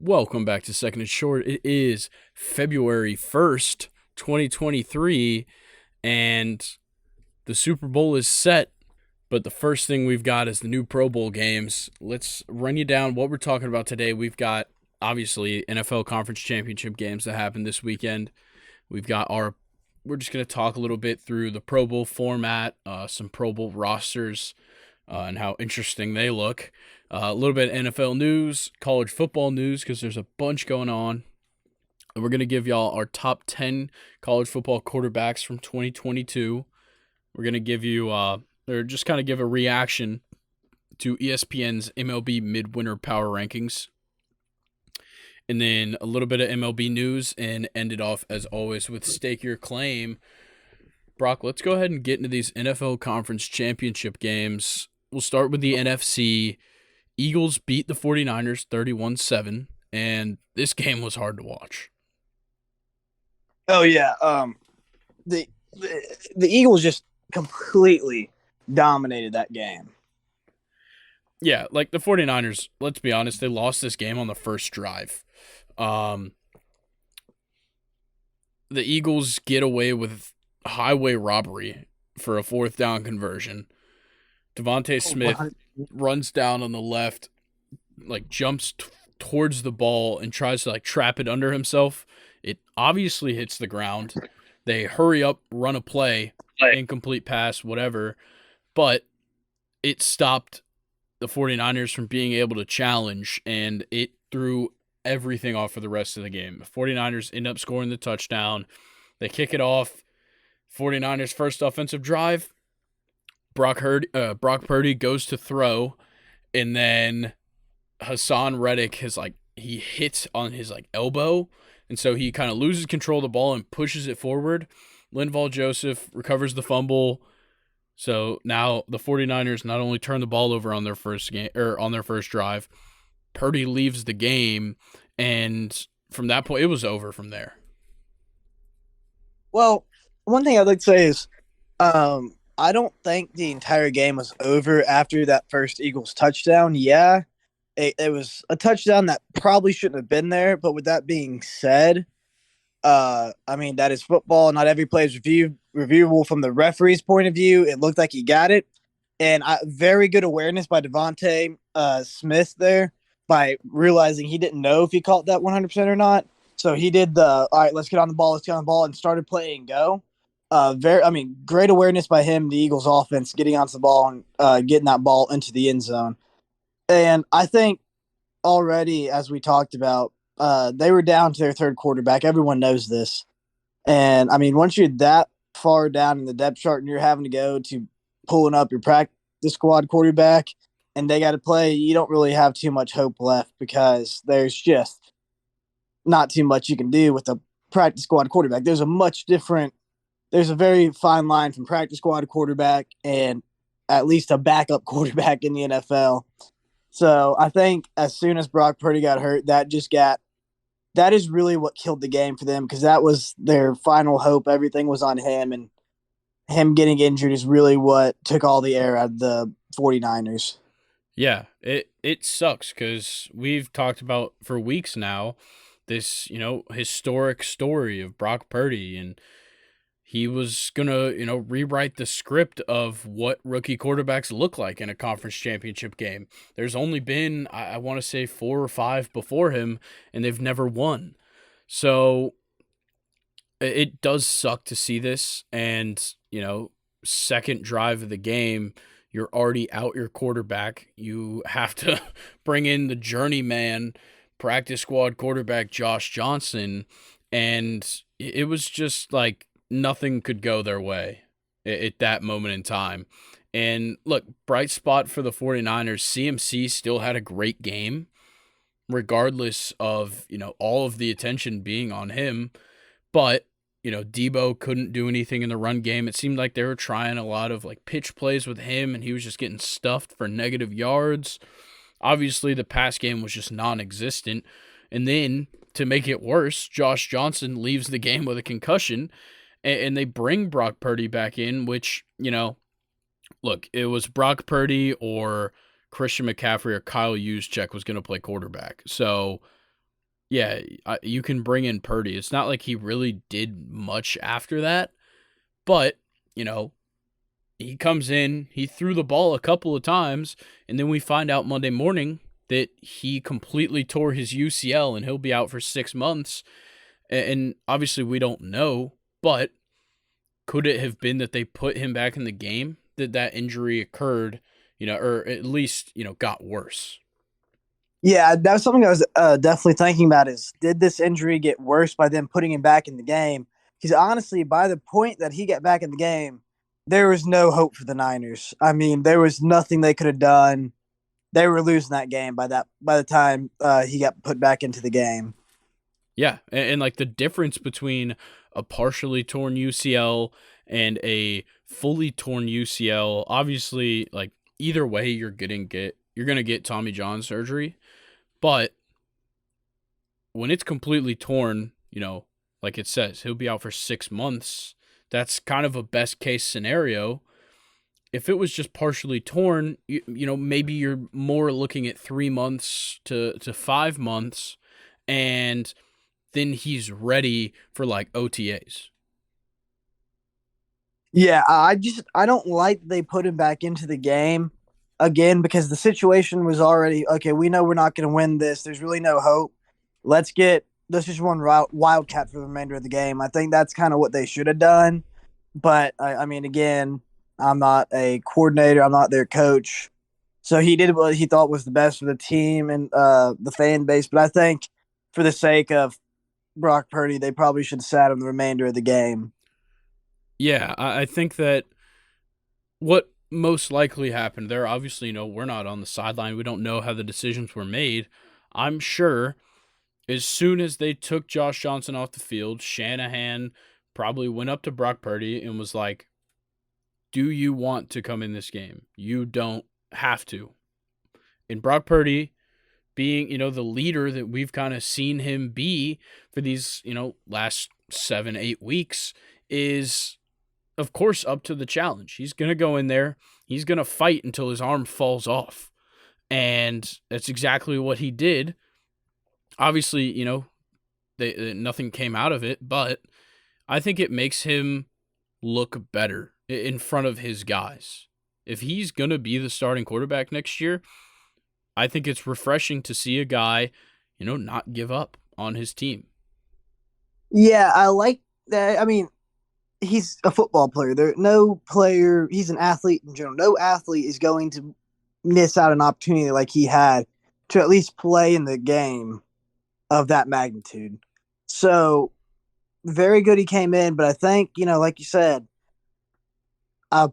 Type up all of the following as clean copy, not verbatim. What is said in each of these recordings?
Welcome back to Second and Short. It is February 1st, 2023, and the Super Bowl is set. But the first thing we've got is the new Pro Bowl games. Let's run you down what we're talking about today. We've got, obviously, NFL Conference Championship games that happened this weekend. We're just going to talk a little bit through the Pro Bowl format, some Pro Bowl rosters, and how interesting they look. A little bit of NFL news, college football news, because there's a bunch going on. And we're going to give y'all our top 10 college football quarterbacks from 2022. We're going to give you, or just kind of give a reaction to ESPN's MLB Midwinter Power Rankings. And then a little bit of MLB news and end it off, as always, with Stake Your Claim. Brock, let's go ahead and get into these NFL Conference Championship games. We'll start with the NFC. Eagles beat the 49ers 31-7, and this game was hard to watch. Oh yeah, the Eagles just completely dominated that game. Yeah, like the 49ers, let's be honest, they lost this game on the first drive. The Eagles get away with highway robbery for a fourth down conversion. Devontae Smith runs down on the left, jumps towards the ball and tries to trap it under himself. It obviously hits the ground. They hurry up, run a play, incomplete pass, whatever. But it stopped the 49ers from being able to challenge, and it threw everything off for the rest of the game. The 49ers end up scoring the touchdown. They kick it off. 49ers' first offensive drive. Brock Purdy goes to throw, and then Hassan Reddick he hits on his elbow, and so he kind of loses control of the ball and pushes it forward. Linval Joseph recovers the fumble. So now the 49ers not only turn the ball over on their first drive, Purdy leaves the game, and from that point it was over from there. Well, one thing I'd like to say is I don't think the entire game was over after that first Eagles touchdown. Yeah, it was a touchdown that probably shouldn't have been there. But with that being said, that is football. Not every play is reviewable from the referee's point of view. It looked like he got it. And very good awareness by Devontae Smith there by realizing he didn't know if he caught that 100% or not. So he did all right, let's get on the ball, and started playing go. Great awareness by him, the Eagles offense, getting onto the ball and getting that ball into the end zone. And I think already, as we talked about, they were down to their third quarterback. Everyone knows this. And, once you're that far down in the depth chart and you're having to go to pulling up your practice squad quarterback and they got to play, you don't really have too much hope left because there's just not too much you can do with a practice squad quarterback. There's a very fine line from practice squad quarterback and at least a backup quarterback in the NFL. So I think as soon as Brock Purdy got hurt, that is really what killed the game for them because that was their final hope. Everything was on him, and him getting injured is really what took all the air out of the 49ers. Yeah, it sucks because we've talked about for weeks now this, historic story of Brock Purdy, and he was going to, rewrite the script of what rookie quarterbacks look like in a conference championship game. There's only been, I want to say, 4 or 5 before him, and they've never won. So it does suck to see this. And, second drive of the game, you're already out your quarterback. You have to bring in the journeyman practice squad quarterback, Josh Johnson. And it was just nothing could go their way at that moment in time. And look, bright spot for the 49ers, CMC still had a great game, regardless of, all of the attention being on him. But, Debo couldn't do anything in the run game. It seemed like they were trying a lot of pitch plays with him, and he was just getting stuffed for negative yards. Obviously, the pass game was just non-existent. And then, to make it worse, Josh Johnson leaves the game with a concussion, and they bring Brock Purdy back in, which, look, it was Brock Purdy or Christian McCaffrey or Kyle Juszczyk was going to play quarterback. So Yeah, you can bring in Purdy. It's not like he really did much after that, but, you know, he comes in, he threw the ball a couple of times, and then we find out Monday morning that he completely tore his UCL and he'll be out for 6 months. And obviously, we don't know, but could it have been that they put him back in the game, that that injury occurred, or at least, got worse? Yeah, that was something I was definitely thinking about. Is did this injury get worse by them putting him back in the game? Because honestly, by the point that he got back in the game, there was no hope for the Niners. I mean, there was nothing they could have done. They were losing that game by the time he got put back into the game. Yeah, and like the difference between a partially torn UCL and a fully torn UCL, obviously, like either way, you're gonna get Tommy John surgery, but when it's completely torn, like it says, he'll be out for 6 months. That's kind of a best case scenario. If it was just partially torn, maybe you're more looking at 3 months to 5 months, and then he's ready for like OTAs. Yeah, I don't like they put him back into the game again because the situation was already okay. We know we're not going to win this. There's really no hope. Let's just run Wildcat for the remainder of the game. I think that's kind of what they should have done. But I mean, again, I'm not a coordinator. I'm not their coach. So he did what he thought was the best for the team and the fan base. But I think for the sake of Brock Purdy, they probably should have sat him the remainder of the game. Yeah, I think that what most likely happened there, obviously, we're not on the sideline. We don't know how the decisions were made. I'm sure as soon as they took Josh Johnson off the field, Shanahan probably went up to Brock Purdy and was like, "Do you want to come in this game? You don't have to." And Brock Purdy, being, the leader that we've kind of seen him be for these, last 7, 8 weeks, is of course up to the challenge. He's going to go in there. He's going to fight until his arm falls off. And that's exactly what he did. Obviously, nothing came out of it, but I think it makes him look better in front of his guys. If he's going to be the starting quarterback next year, I think it's refreshing to see a guy, not give up on his team. Yeah, I like that. I mean, he's a football player. There, no player. He's an athlete in general. No athlete is going to miss out an opportunity like he had to at least play in the game of that magnitude. So very good he came in, but I think like you said,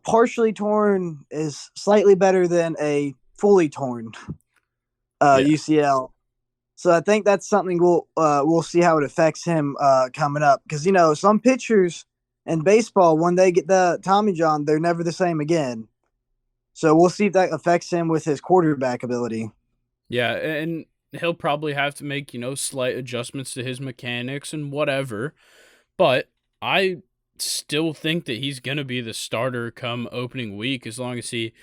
partially torn is slightly better than a fully torn Yeah. UCL. So I think that's something we'll see how it affects him coming up because some pitchers in baseball when they get the Tommy John they're never the same again. So we'll see if that affects him with his quarterback ability. Yeah, and he'll probably have to make, slight adjustments to his mechanics and whatever. But I still think that he's going to be the starter come opening week as long as he,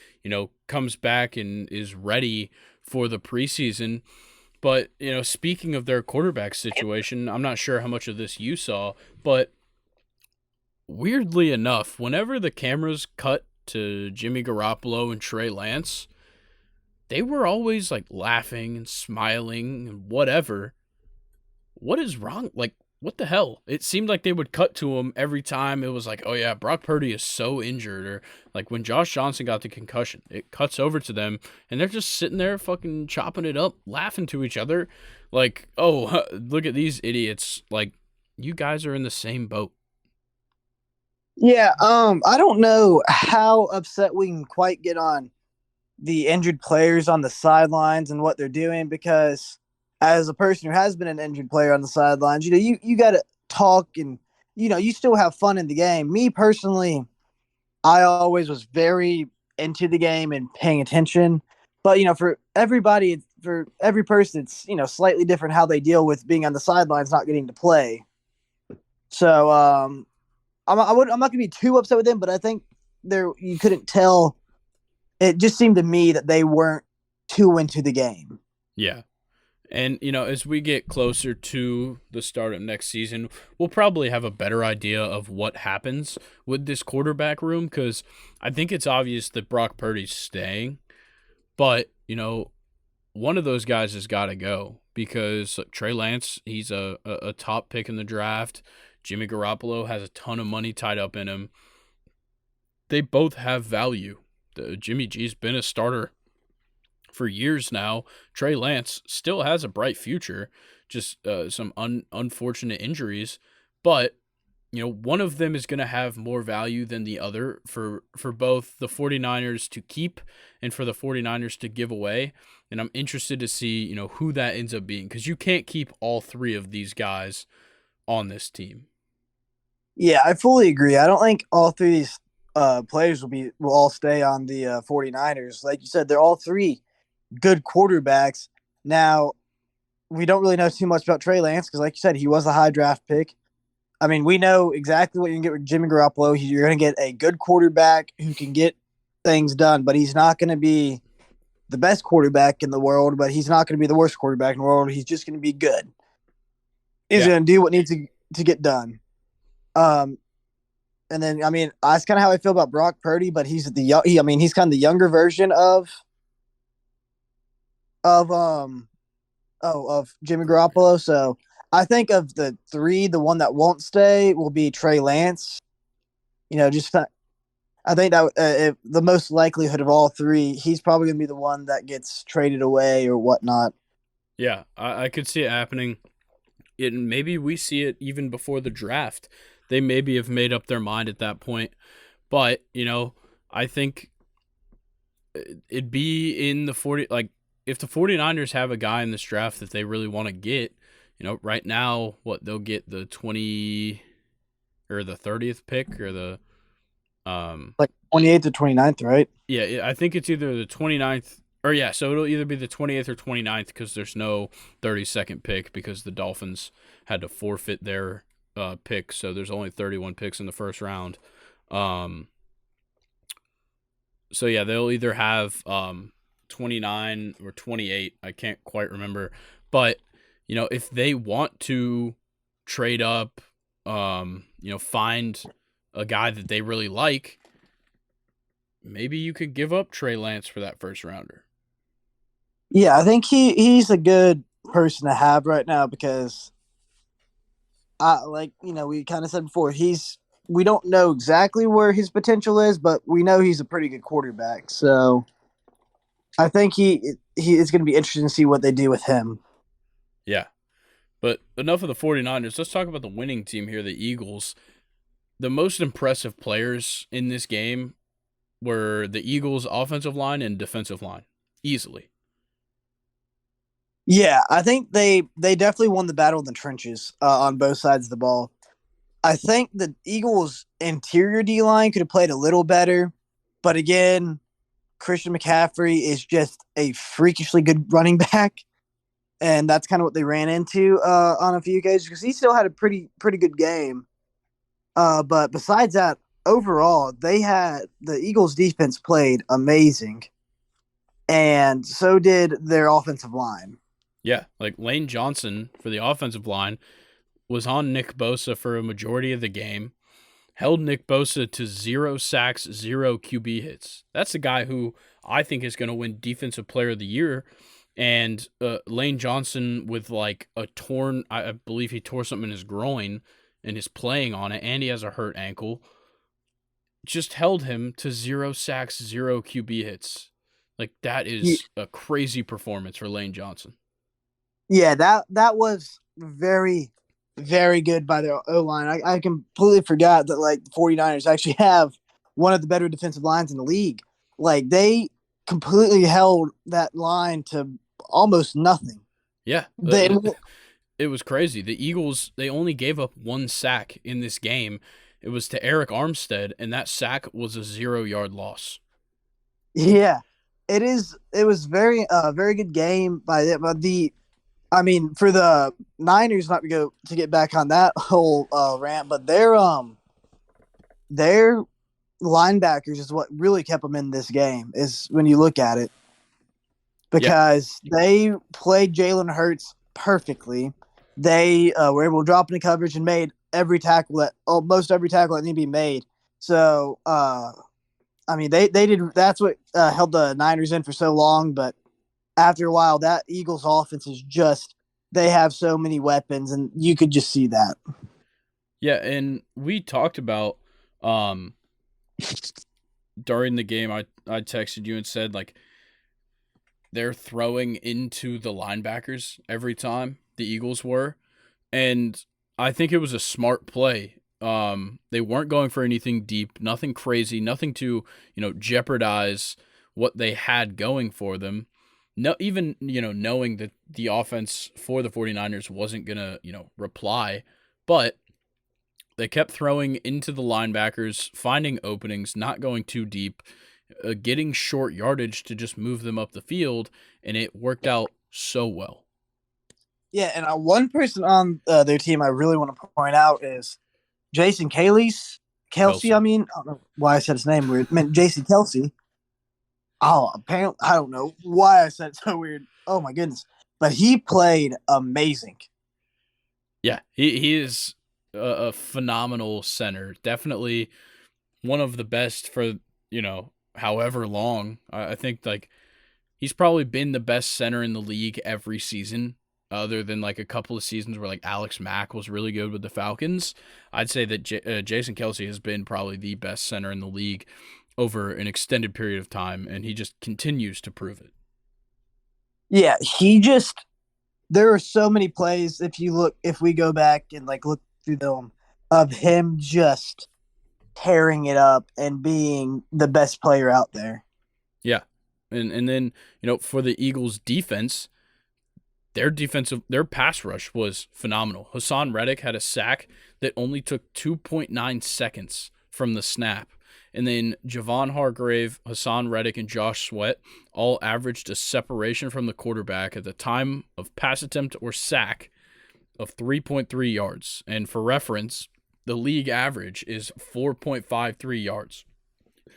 comes back and is ready for the preseason. But, speaking of their quarterback situation, I'm not sure how much of this you saw, but weirdly enough, whenever the cameras cut to Jimmy Garoppolo and Trey Lance, they were always like laughing and smiling and whatever. What is wrong? Like, what the hell? It seemed like they would cut to him every time. It was like, oh yeah, Brock Purdy is so injured. Or like when Josh Johnson got the concussion, it cuts over to them and they're just sitting there fucking chopping it up, laughing to each other. Like, oh, look at these idiots. Like, you guys are in the same boat. Yeah, I don't know how upset we can quite get on the injured players on the sidelines and what they're doing because as a person who has been an injured player on the sidelines, you got to talk and you still have fun in the game. Me personally, I always was very into the game and paying attention, but for everybody, for every person, it's slightly different how they deal with being on the sidelines, not getting to play. So I'm not gonna be too upset with them, but I think you couldn't tell. It just seemed to me that they weren't too into the game. Yeah. And, as we get closer to the start of next season, we'll probably have a better idea of what happens with this quarterback room because I think it's obvious that Brock Purdy's staying. But, one of those guys has got to go because Trey Lance, he's a top pick in the draft. Jimmy Garoppolo has a ton of money tied up in him. They both have value. Jimmy G's been a starter for years now. Trey Lance still has a bright future, just some unfortunate injuries. But, one of them is going to have more value than the other for both the 49ers to keep and for the 49ers to give away. And I'm interested to see, who that ends up being because you can't keep all three of these guys on this team. Yeah, I fully agree. I don't think all three of these players will all stay on the 49ers. Like you said, they're all three good quarterbacks. Now, we don't really know too much about Trey Lance because, like you said, he was a high draft pick. I mean, we know exactly what you can get with Jimmy Garoppolo. You're going to get a good quarterback who can get things done, but he's not going to be the best quarterback in the world, but he's not going to be the worst quarterback in the world. He's just going to be good. He's going to do what needs to get done. And then, I mean, that's kind of how I feel about Brock Purdy, but he's kind of the younger version of Jimmy Garoppolo. So I think of the three, the one that won't stay will be Trey Lance. I think that the most likelihood of all three, he's probably going to be the one that gets traded away or whatnot. Yeah, I could see it happening. Maybe we see it even before the draft. They maybe have made up their mind at that point. But, I think it'd be in the 40, like, if the 49ers have a guy in this draft that they really want to get, right now, they'll get the 20 or the 30th pick or the like 28th or 29th, right? Yeah, I think it's either the 29th so it'll either be the 28th or 29th because there's no 32nd pick because the Dolphins had to forfeit their pick, so there's only 31 picks in the first round. So yeah, they'll either have 29 or 28. I can't quite remember, but if they want to trade up, find a guy that they really like, maybe you could give up Trey Lance for that first rounder. Yeah, I think he's a good person to have right now because, we kind of said before, we don't know exactly where his potential is, but we know he's a pretty good quarterback. So I think he is going to be interesting to see what they do with him. Yeah. But enough of the 49ers. Let's talk about the winning team here, the Eagles. The most impressive players in this game were the Eagles' offensive line and defensive line, easily. Yeah, I think they definitely won the battle in the trenches on both sides of the ball. I think the Eagles' interior D-line could have played a little better, but again, Christian McCaffrey is just a freakishly good running back, and that's kind of what they ran into on a few occasions because he still had a pretty good game. But besides that, overall, the Eagles' defense played amazing, and so did their offensive line. Yeah, like Lane Johnson for the offensive line was on Nick Bosa for a majority of the game, held Nick Bosa to 0 sacks, 0 QB hits. That's the guy who I think is going to win Defensive Player of the Year. And Lane Johnson with like a torn, I believe he tore something in his groin and is playing on it, and he has a hurt ankle, just held him to 0 sacks, 0 QB hits. Like, that is a crazy performance for Lane Johnson. Yeah, that was very, very good by their O-line. I completely forgot that, the 49ers actually have one of the better defensive lines in the league. Like, they completely held that line to almost nothing. Yeah. It was crazy. The Eagles, they only gave up 1 sack in this game. It was to Eric Armstead, and that sack was a 0-yard loss. Yeah. It was very good game by them. But for the Niners, not to get back on that whole rant, but their linebackers is what really kept them in this game. Is when you look at it. Yeah. because they played Jalen Hurts perfectly. They were able to drop into coverage and made almost every tackle that needed to be made. So, I mean, they did. That's what held the Niners in for so long. But after a while, that Eagles offense is just they have so many weapons, and you could just see that. Yeah, and we talked about um during the game I texted you and said like they're throwing into the linebackers every time the Eagles were. And I think it was a smart play. They weren't going for anything deep, nothing crazy, nothing to, jeopardize what they had going for them. No, even, knowing that the offense for the 49ers wasn't going to, reply, but they kept throwing into the linebackers, finding openings, not going too deep, getting short yardage to just move them up the field, and it worked out so well. Yeah, and one person on their team I really want to point out is Jason Kelsey. I Kelsey. mean, I don't know why I said his name weird. I meant Jason Kelsey. Oh, apparently, I don't know why I said it so weird. Oh my goodness, but he played amazing. Yeah, he is a phenomenal center. Definitely one of the best for, however long. I think like he's probably been the best center in the league every season, other than like a couple of seasons where like Alex Mack was really good with the Falcons. I'd say that Jason Kelsey has been probably the best center in the league over an extended period of time, and he just continues to prove it. Yeah, there are so many plays if we go back and like look through them of him just tearing it up and being the best player out there. Yeah. And then, for the Eagles defense, their pass rush was phenomenal. Hassan Reddick had a sack that only took 2.9 seconds from the snap. And then Javon Hargrave, Hassan Reddick, and Josh Sweat all averaged a separation from the quarterback at the time of pass attempt or sack of 3.3 yards. And for reference, the league average is 4.53 yards.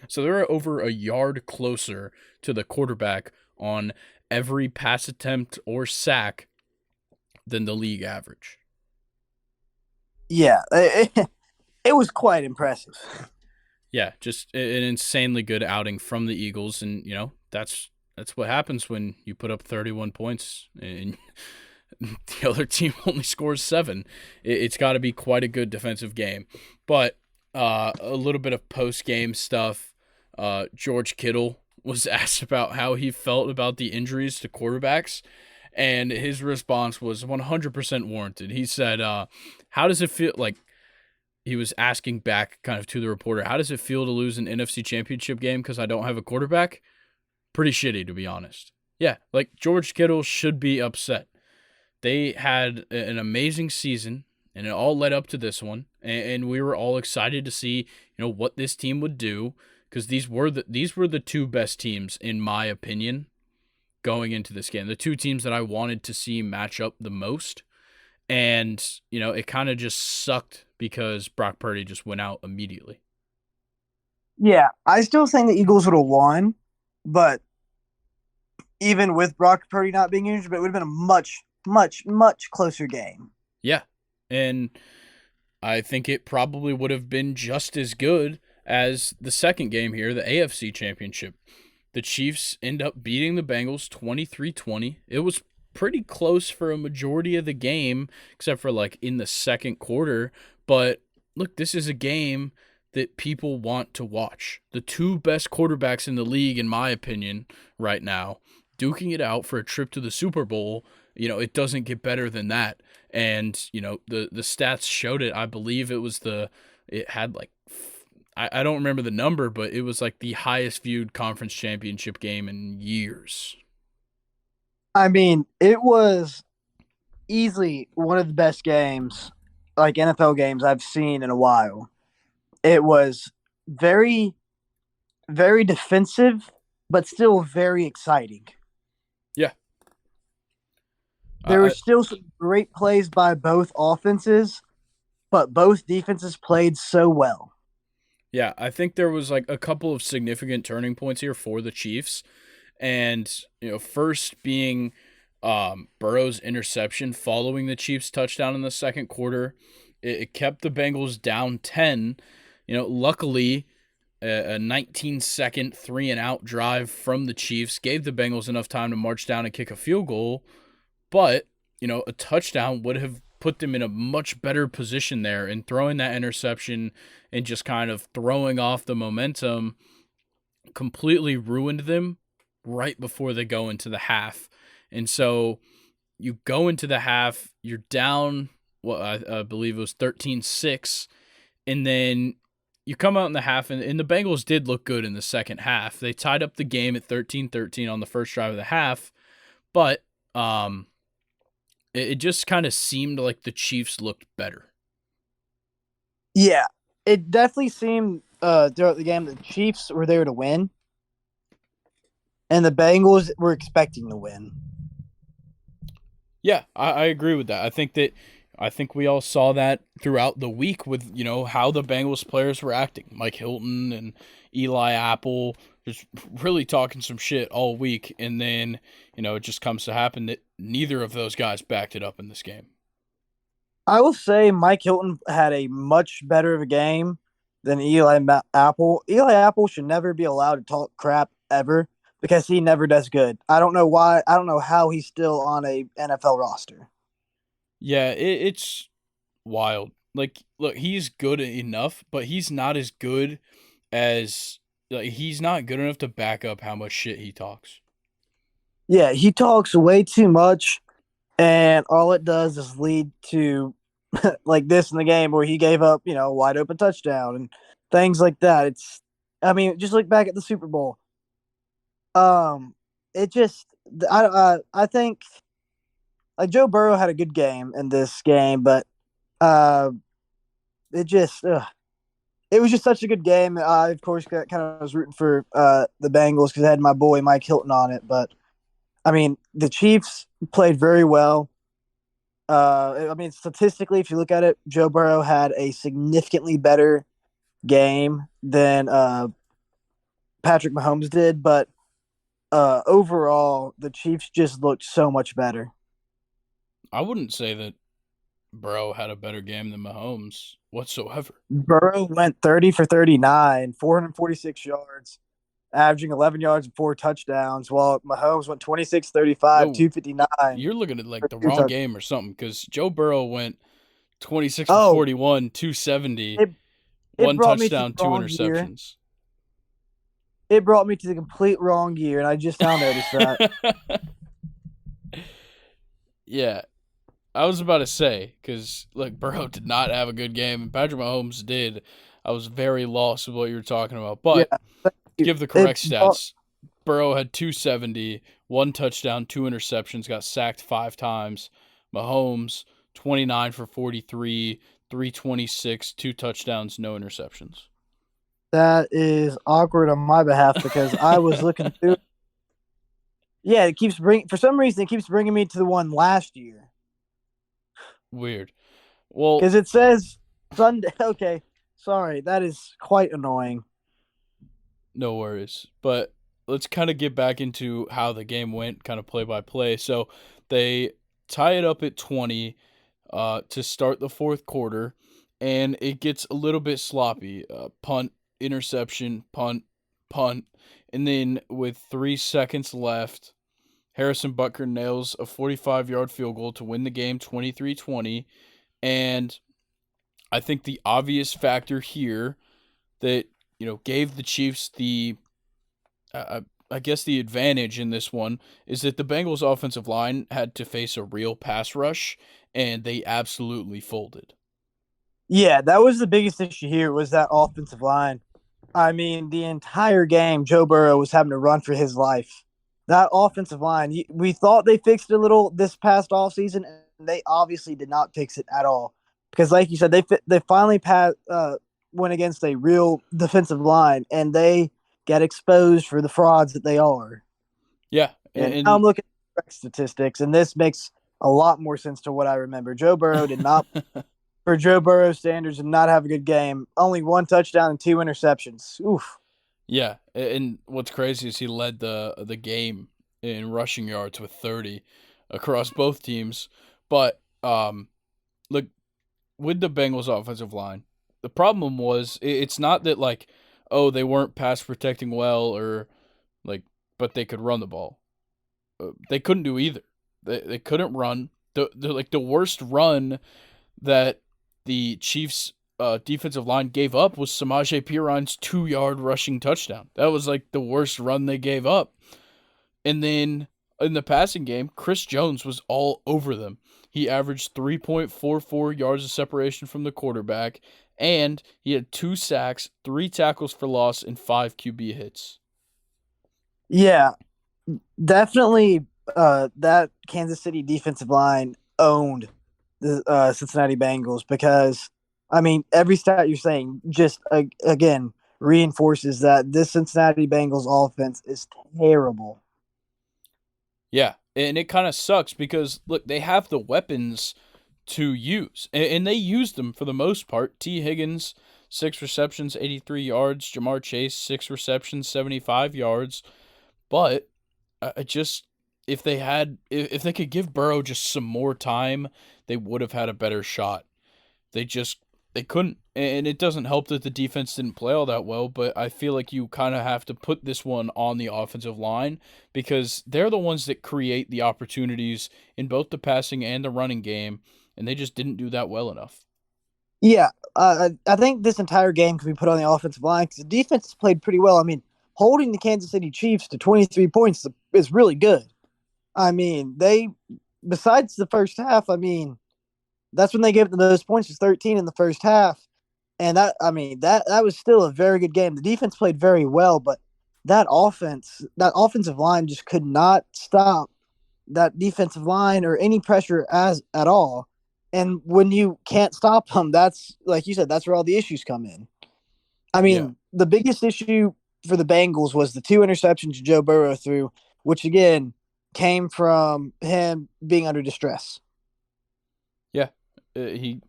So they're over a yard closer to the quarterback on every pass attempt or sack than the league average. Yeah, it was quite impressive. Yeah, just an insanely good outing from the Eagles, and that's what happens when you put up 31 points and the other team only scores 7. It's got to be quite a good defensive game. But a little bit of post-game stuff. George Kittle was asked about how he felt about the injuries to quarterbacks, and his response was 100% warranted. He said, how does it feel like he was asking back kind of to the reporter, how does it feel to lose an NFC championship game because I don't have a quarterback? Pretty shitty, to be honest. Yeah, like George Kittle should be upset. They had an amazing season, and it all led up to this one, and we were all excited to see, what this team would do, because these were the two best teams, in my opinion, going into this game. The two teams that I wanted to see match up the most. And, it kind of just sucked because Brock Purdy just went out immediately. Yeah, I still think the Eagles would have won, but even with Brock Purdy not being injured, but it would have been a much, much, much closer game. Yeah. And I think it probably would have been just as good as the second game here, the AFC Championship. The Chiefs end up beating the Bengals 23-20. It was pretty close for a majority of the game, except for like in the second quarter. But look, this is a game that people want to watch. The two best quarterbacks in the league, in my opinion, right now, duking it out for a trip to the Super Bowl. It doesn't get better than that. And, the stats showed it. I believe it had like, I don't remember the number, but it was like the highest viewed conference championship game in years. I mean, it was easily one of the best games, like NFL games I've seen in a while. It was very, very defensive, but still very exciting. Yeah. There were still some great plays by both offenses, but both defenses played so well. Yeah, I think there was like a couple of significant turning points here for the Chiefs. And first being Burrow's interception following the Chiefs touchdown in the second quarter. It kept the Bengals down 10. Luckily a 19-second 3-and-out drive from the Chiefs gave the Bengals enough time to march down and kick a field goal, but a touchdown would have put them in a much better position there, and throwing that interception and just kind of throwing off the momentum completely ruined them right before they go into the half. And so you go into the half, you're down, I believe it was 13-6, and then you come out in the half, and the Bengals did look good in the second half. They tied up the game at 13-13 on the first drive of the half, but it just kind of seemed like the Chiefs looked better. Yeah, it definitely seemed throughout the game the Chiefs were there to win, and the Bengals were expecting to win. Yeah, I agree with that. I think we all saw that throughout the week with, how the Bengals players were acting. Mike Hilton and Eli Apple just really talking some shit all week. And then, it just comes to happen that neither of those guys backed it up in this game. I will say Mike Hilton had a much better of a game than Apple. Eli Apple should never be allowed to talk crap ever because he never does good. I don't know why. I don't know how he's still on a NFL roster. Yeah, it's wild. Like, look, he's good enough, but he's not as good as he's not good enough to back up how much shit he talks. Yeah, he talks way too much, and all it does is lead to like this in the game where he gave up, a wide open touchdown and things like that. I mean, just look back at the Super Bowl. It just, I think like Joe Burrow had a good game in this game, but it just, it was just such a good game. I, of course, kind of was rooting for the Bengals because I had my boy Mike Hilton on it. But I mean, the Chiefs played very well. I mean, statistically, if you look at it, Joe Burrow had a significantly better game than Patrick Mahomes did. But overall, the Chiefs just looked so much better. I wouldn't say that Burrow had a better game than Mahomes whatsoever. Burrow went 30 for 39, 446 yards, averaging 11 yards and 4 touchdowns, while Mahomes went 26, 35, No, 259. you're looking at like the Two wrong touchdowns. game or something because Joe Burrow went 26 for Oh, 41, 270, it, it one brought me to the touchdown, two wrong year. interceptions. It brought me to the complete wrong year, and I just now noticed that. Yeah, I was about to say because look, Burrow did not have a good game, and Patrick Mahomes did. I was very lost with what you were talking about, Yeah, but to give the it correct brought, stats, Burrow had 270, one touchdown, two interceptions, got sacked 5 times. Mahomes 29 for 43, 326, two touchdowns, no interceptions. that is awkward on my behalf because I was looking through. Yeah, it keeps bringing for some reason it keeps bringing me to the one last year Weird. Well, because it says Sunday. Okay, sorry, that is quite annoying. no worries. But let's kind of get back into how the game went, kind of play by play. So they tie it up at 20 to start the fourth quarter, and it gets a little bit sloppy. Punt, interception, punt, punt. And then with 3 seconds left, Harrison Butker nails a 45-yard field goal to win the game 23-20. And I think the obvious factor here that, gave the Chiefs the I guess the advantage in this one is that the Bengals offensive line had to face a real pass rush and they absolutely folded. Yeah, that was the biggest issue here was that offensive line. I mean, the entire game, Joe Burrow was having to run for his life. That offensive line, we thought they fixed it a little this past offseason, and they obviously did not fix it at all. Because, like you said, they finally went against a real defensive line, and they got exposed for the frauds that they are. Yeah, And now and I'm looking at statistics, and this makes a lot more sense to what I remember. Joe Burrow did not, for Joe Burrow standards, did not have a good game. Only one touchdown and 2 interceptions. Oof. Yeah, and what's crazy is he led the game in rushing yards with 30 across both teams. But look, with the Bengals offensive line, the problem was it's not that like, oh, they weren't pass protecting well or like, but they could run the ball. They couldn't do either. They couldn't run. The worst run that the Chiefs defensive line gave up was Samaje Perine 2 yard rushing touchdown. That was like the worst run they gave up. And then in the passing game, Chris Jones was all over them. He averaged 3.44 yards of separation from the quarterback, and he had 2 sacks, 3 tackles for loss, and 5 QB hits. Yeah, definitely. That Kansas City defensive line owned the Cincinnati Bengals because, I mean, every stat you're saying just again reinforces that this Cincinnati Bengals offense is terrible. Yeah, and it kind of sucks because look, they have the weapons to use, and they used them for the most part. T. Higgins, 6 receptions, 83 yards. Jamar Chase, 6 receptions, 75 yards. But I just if they had if they could give Burrow just some more time, they would have had a better shot. They just they couldn't, and it doesn't help that the defense didn't play all that well. But I feel like you kind of have to put this one on the offensive line because they're the ones that create the opportunities in both the passing and the running game, and they just didn't do that well enough. Yeah, I think this entire game can be put on the offensive line because the defense has played pretty well. I mean, holding the Kansas City Chiefs to 23 points is really good. I mean, they besides the first half, I mean, that's when they gave them those points, was 13 in the first half. And that I mean, that was still a very good game. The defense played very well, but that offensive line just could not stop that defensive line or any pressure as at all. And when you can't stop them, that's like you said, that's where all the issues come in. I Yeah, mean, the biggest issue for the Bengals was the 2 interceptions Joe Burrow threw, which again came from him being under distress. yeah. He,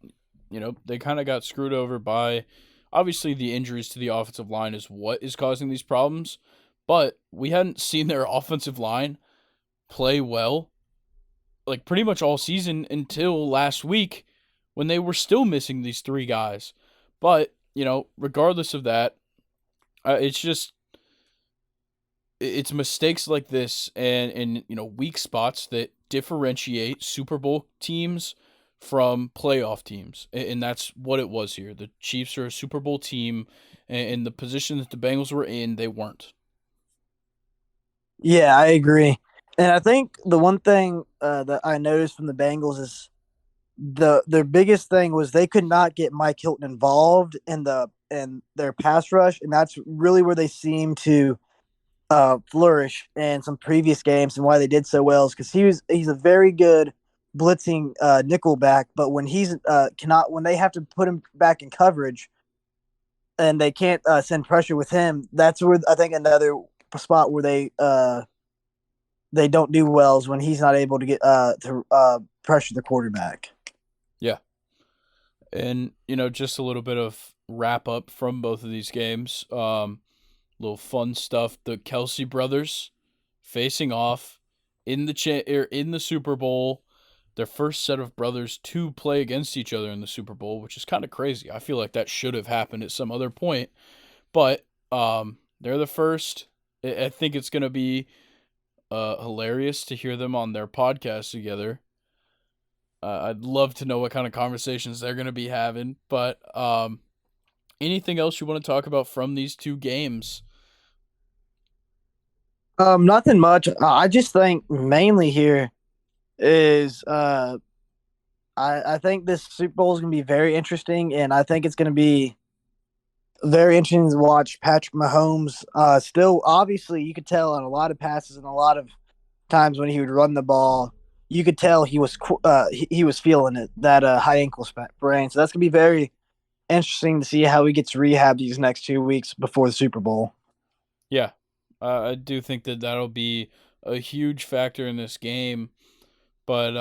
they kind of got screwed over by obviously the injuries to the offensive line is what is causing these problems, but we hadn't seen their offensive line play well like pretty much all season until last week when they were still missing these 3 guys. But, regardless of that, it's just it's mistakes like this and weak spots that differentiate Super Bowl teams from playoff teams, and that's what it was here. The Chiefs are a Super Bowl team, and the position that the Bengals were in, they weren't. Yeah, I agree. And I think the one thing that I noticed from the Bengals is their biggest thing was they could not get Mike Hilton involved in their pass rush, and that's really where they seem to flourish in some previous games, and why they did so well is because he's a very good blitzing nickel back, but when he's cannot when they have to put him back in coverage and they can't send pressure with him, that's where I think another spot where they don't do well is when he's not able to get to pressure the quarterback. Yeah. And, just a little bit of wrap up from both of these games. Little fun stuff. The Kelsey brothers facing off in the Super Bowl. Their first set of brothers to play against each other in the Super Bowl, which is kind of crazy. I feel like that should have happened at some other point, but they're the first. I think it's gonna be hilarious to hear them on their podcast together. I'd love to know what kind of conversations they're gonna be having. But anything else you want to talk about from these two games? Nothing much. I just think mainly here is I think this Super Bowl is going to be very interesting, and I think it's going to be very interesting to watch Patrick Mahomes. Still, obviously, you could tell on a lot of passes and a lot of times when he would run the ball, you could tell he was feeling it, that high ankle sprain. So that's going to be very interesting to see how he gets rehab these next 2 weeks before the Super Bowl. Yeah, I do think that that'll be a huge factor in this game, but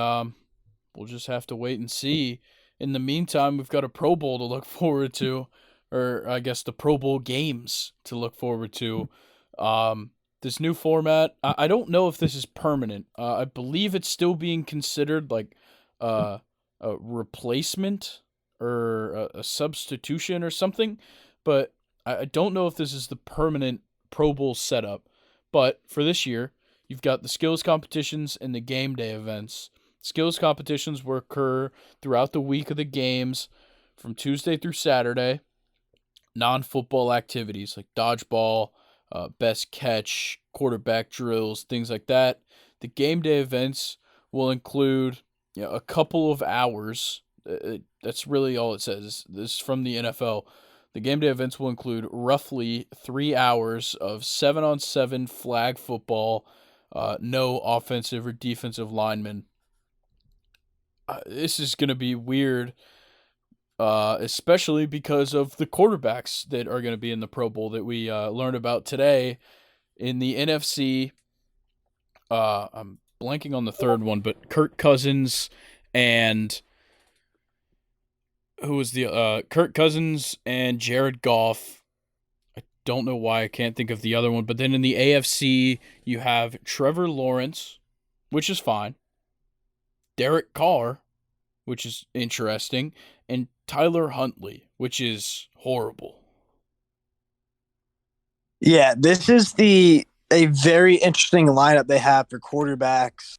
we'll just have to wait and see. In the meantime, we've got a Pro Bowl to look forward to or I guess the Pro Bowl games to look forward to. Um, this new format, I don't know if this is permanent. I believe it's still being considered like uh, a replacement or a substitution or something, but I don't know if this is the permanent Pro Bowl setup. But for this year, you've got the skills competitions and the game day events. Skills competitions will occur throughout the week of the games from Tuesday through Saturday. Non football activities like dodgeball, best catch, quarterback drills, things like that. The game day events will include a couple of hours. That's really all it says. This is from the NFL. The game day events will include roughly 3 hours of 7-on-7 flag football, no offensive or defensive linemen. This is going to be weird, especially because of the quarterbacks that are going to be in the Pro Bowl that we learned about today. In the NFC, I'm blanking on the third one, but Kirk Cousins and who was the Kirk Cousins and Jared Goff. I don't know why I can't think of the other one, but then in the AFC you have Trevor Lawrence, which is fine. Derek Carr, which is interesting, and Tyler Huntley, which is horrible. Yeah, this is the a very interesting lineup they have for quarterbacks.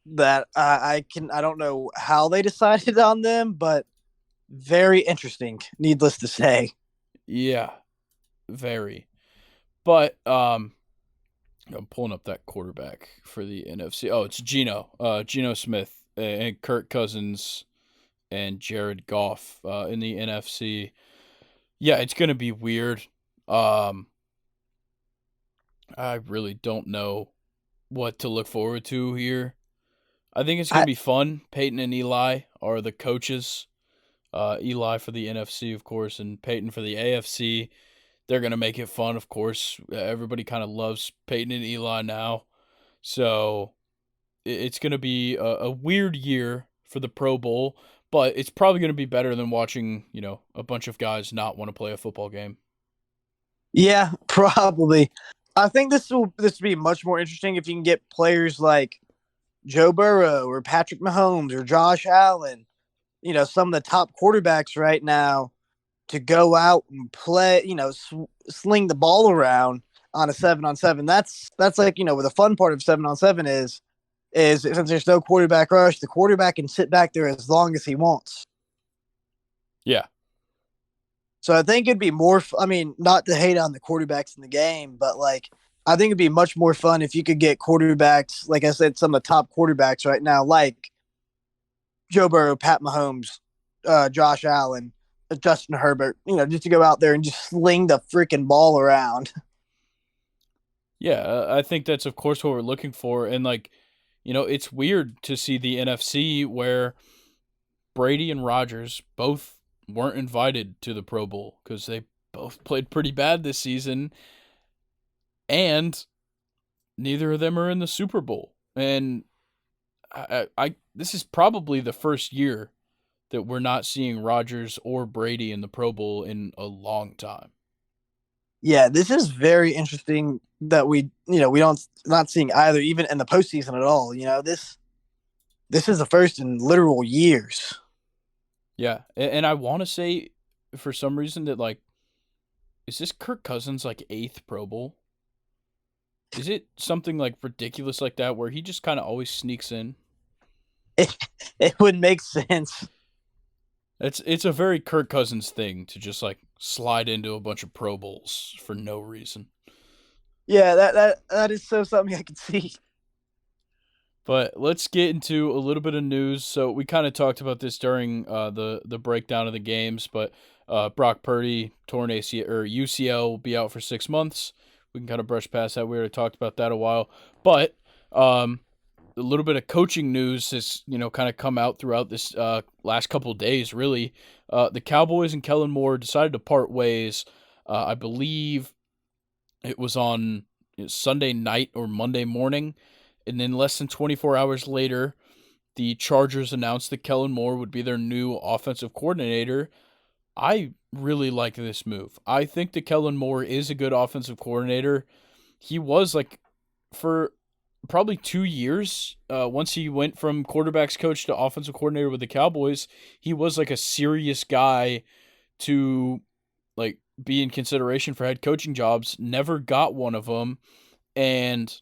That I don't know how they decided on them, but very interesting. Needless to say. Yeah, very. But I'm pulling up that quarterback for the NFC. Oh, it's Geno Smith and Kirk Cousins and Jared Goff in the NFC. Yeah, it's gonna be weird. Um, I really don't know what to look forward to here. I think it's gonna I be fun. Peyton and Eli are the coaches. Eli for the NFC, of course, and Peyton for the AFC. They're gonna make it fun, of course. Everybody kind of loves Peyton and Eli now, so it's gonna be a weird year for the Pro Bowl, but it's probably gonna be better than watching a bunch of guys not want to play a football game. Yeah, probably. I think this will be much more interesting if you can get players like Joe Burrow or Patrick Mahomes or Josh Allen, some of the top quarterbacks right now to go out and play, sling the ball around on a 7-on-7. That's like, where the fun part of 7-on-7 is since there's no quarterback rush, the quarterback can sit back there as long as he wants. Yeah, So I think it'd be more. I mean, not to hate on the quarterbacks in the game, but like I think it'd be much more fun if you could get quarterbacks, like I said, some of the top quarterbacks right now, like Joe Burrow, Pat Mahomes, Josh Allen, Justin Herbert. Just to go out there and just sling the freaking ball around. yeah. I think that's of course what we're looking for, and it's weird to see the NFC where Brady and Rodgers both weren't invited to the Pro Bowl because they both played pretty bad this season, and neither of them are in the Super Bowl. And I this is probably the first year that we're not seeing Rodgers or Brady in the Pro Bowl in a long time. Yeah, this is very interesting that we don't not seeing either, even in the postseason at all. This is the first in literal years. Yeah, and I want to say for some reason that is this Kirk Cousins like eighth Pro Bowl? Is it something like ridiculous like that where he just kind of always sneaks in? It, it would make sense. It's a very Kirk Cousins thing to just slide into a bunch of Pro Bowls for no reason. Yeah, that is so something I can see. But let's get into a little bit of news. So we kind of talked about this during the breakdown of the games, but Brock Purdy torn ACL or UCL will be out for 6 months. We can kind of brush past that. We already talked about that a while, but a little bit of coaching news has kind of come out throughout this last couple of days. Really, the Cowboys and Kellen Moore decided to part ways. I believe it was on Sunday night or Monday morning. And then less than 24 hours later, the Chargers announced that Kellen Moore would be their new offensive coordinator. I really like this move. I think that Kellen Moore is a good offensive coordinator. He was like for probably 2 years. Once he went from quarterbacks coach to offensive coordinator with the Cowboys, he was like a serious guy to like be in consideration for head coaching jobs. Never got one of them, and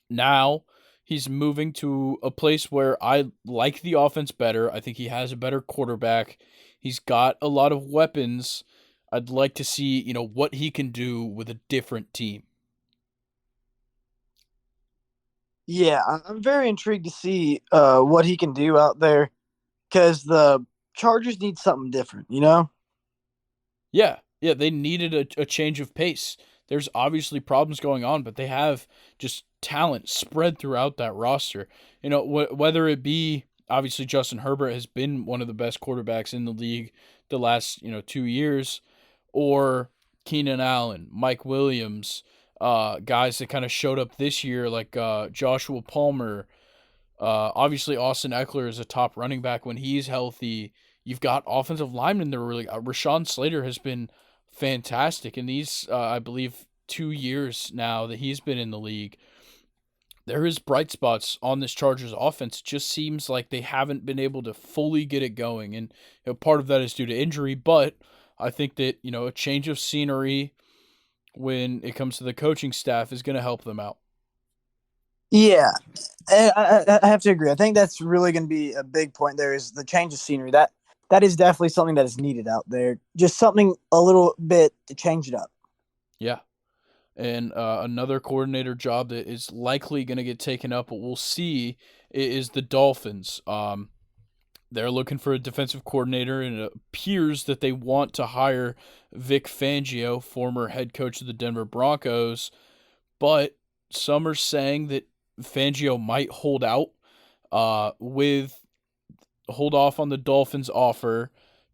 now he's moving to a place where I like the offense better. I think he has a better quarterback. He's got a lot of weapons. I'd like to see, what he can do with a different team. Yeah, I'm very intrigued to see what he can do out there because the Chargers need something different, you know? Yeah, yeah, they needed a change of pace. There's obviously problems going on, but they have just talent spread throughout that roster. Whether it be obviously Justin Herbert has been one of the best quarterbacks in the league the last 2 years, or Keenan Allen, Mike Williams, guys that kind of showed up this year like Joshua Palmer. Obviously, Austin Eckler is a top running back when he's healthy. You've got offensive linemen that are really. Rashawn Slater has been fantastic in these, I believe, 2 years now that he's been in the league. There is bright spots on this Chargers offense. It just seems like they haven't been able to fully get it going, and part of that is due to injury. But I think that a change of scenery when it comes to the coaching staff is going to help them out. Yeah, I have to agree. I think that's really going to be a big point. There is the change of scenery. That is definitely something that is needed out there. Just something a little bit to change it up. Yeah. And another coordinator job that is likely going to get taken up, but we'll see, is the Dolphins. They're looking for a defensive coordinator, and it appears that they want to hire Vic Fangio, former head coach of the Denver Broncos. But some are saying that Fangio might hold off on the Dolphins' offer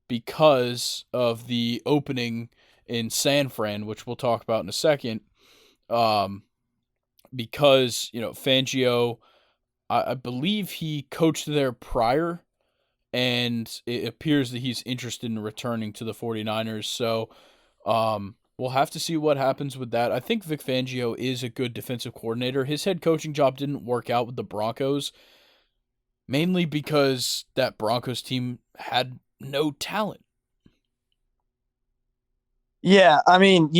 because of the opening in San Fran, which we'll talk about in a second. Because Fangio, I believe he coached there prior, and it appears that he's interested in returning to the 49ers. So we'll have to see what happens with that. I think Vic Fangio is a good defensive coordinator. His head coaching job didn't work out with the Broncos, mainly because that Broncos team had no talent. Yeah, I mean,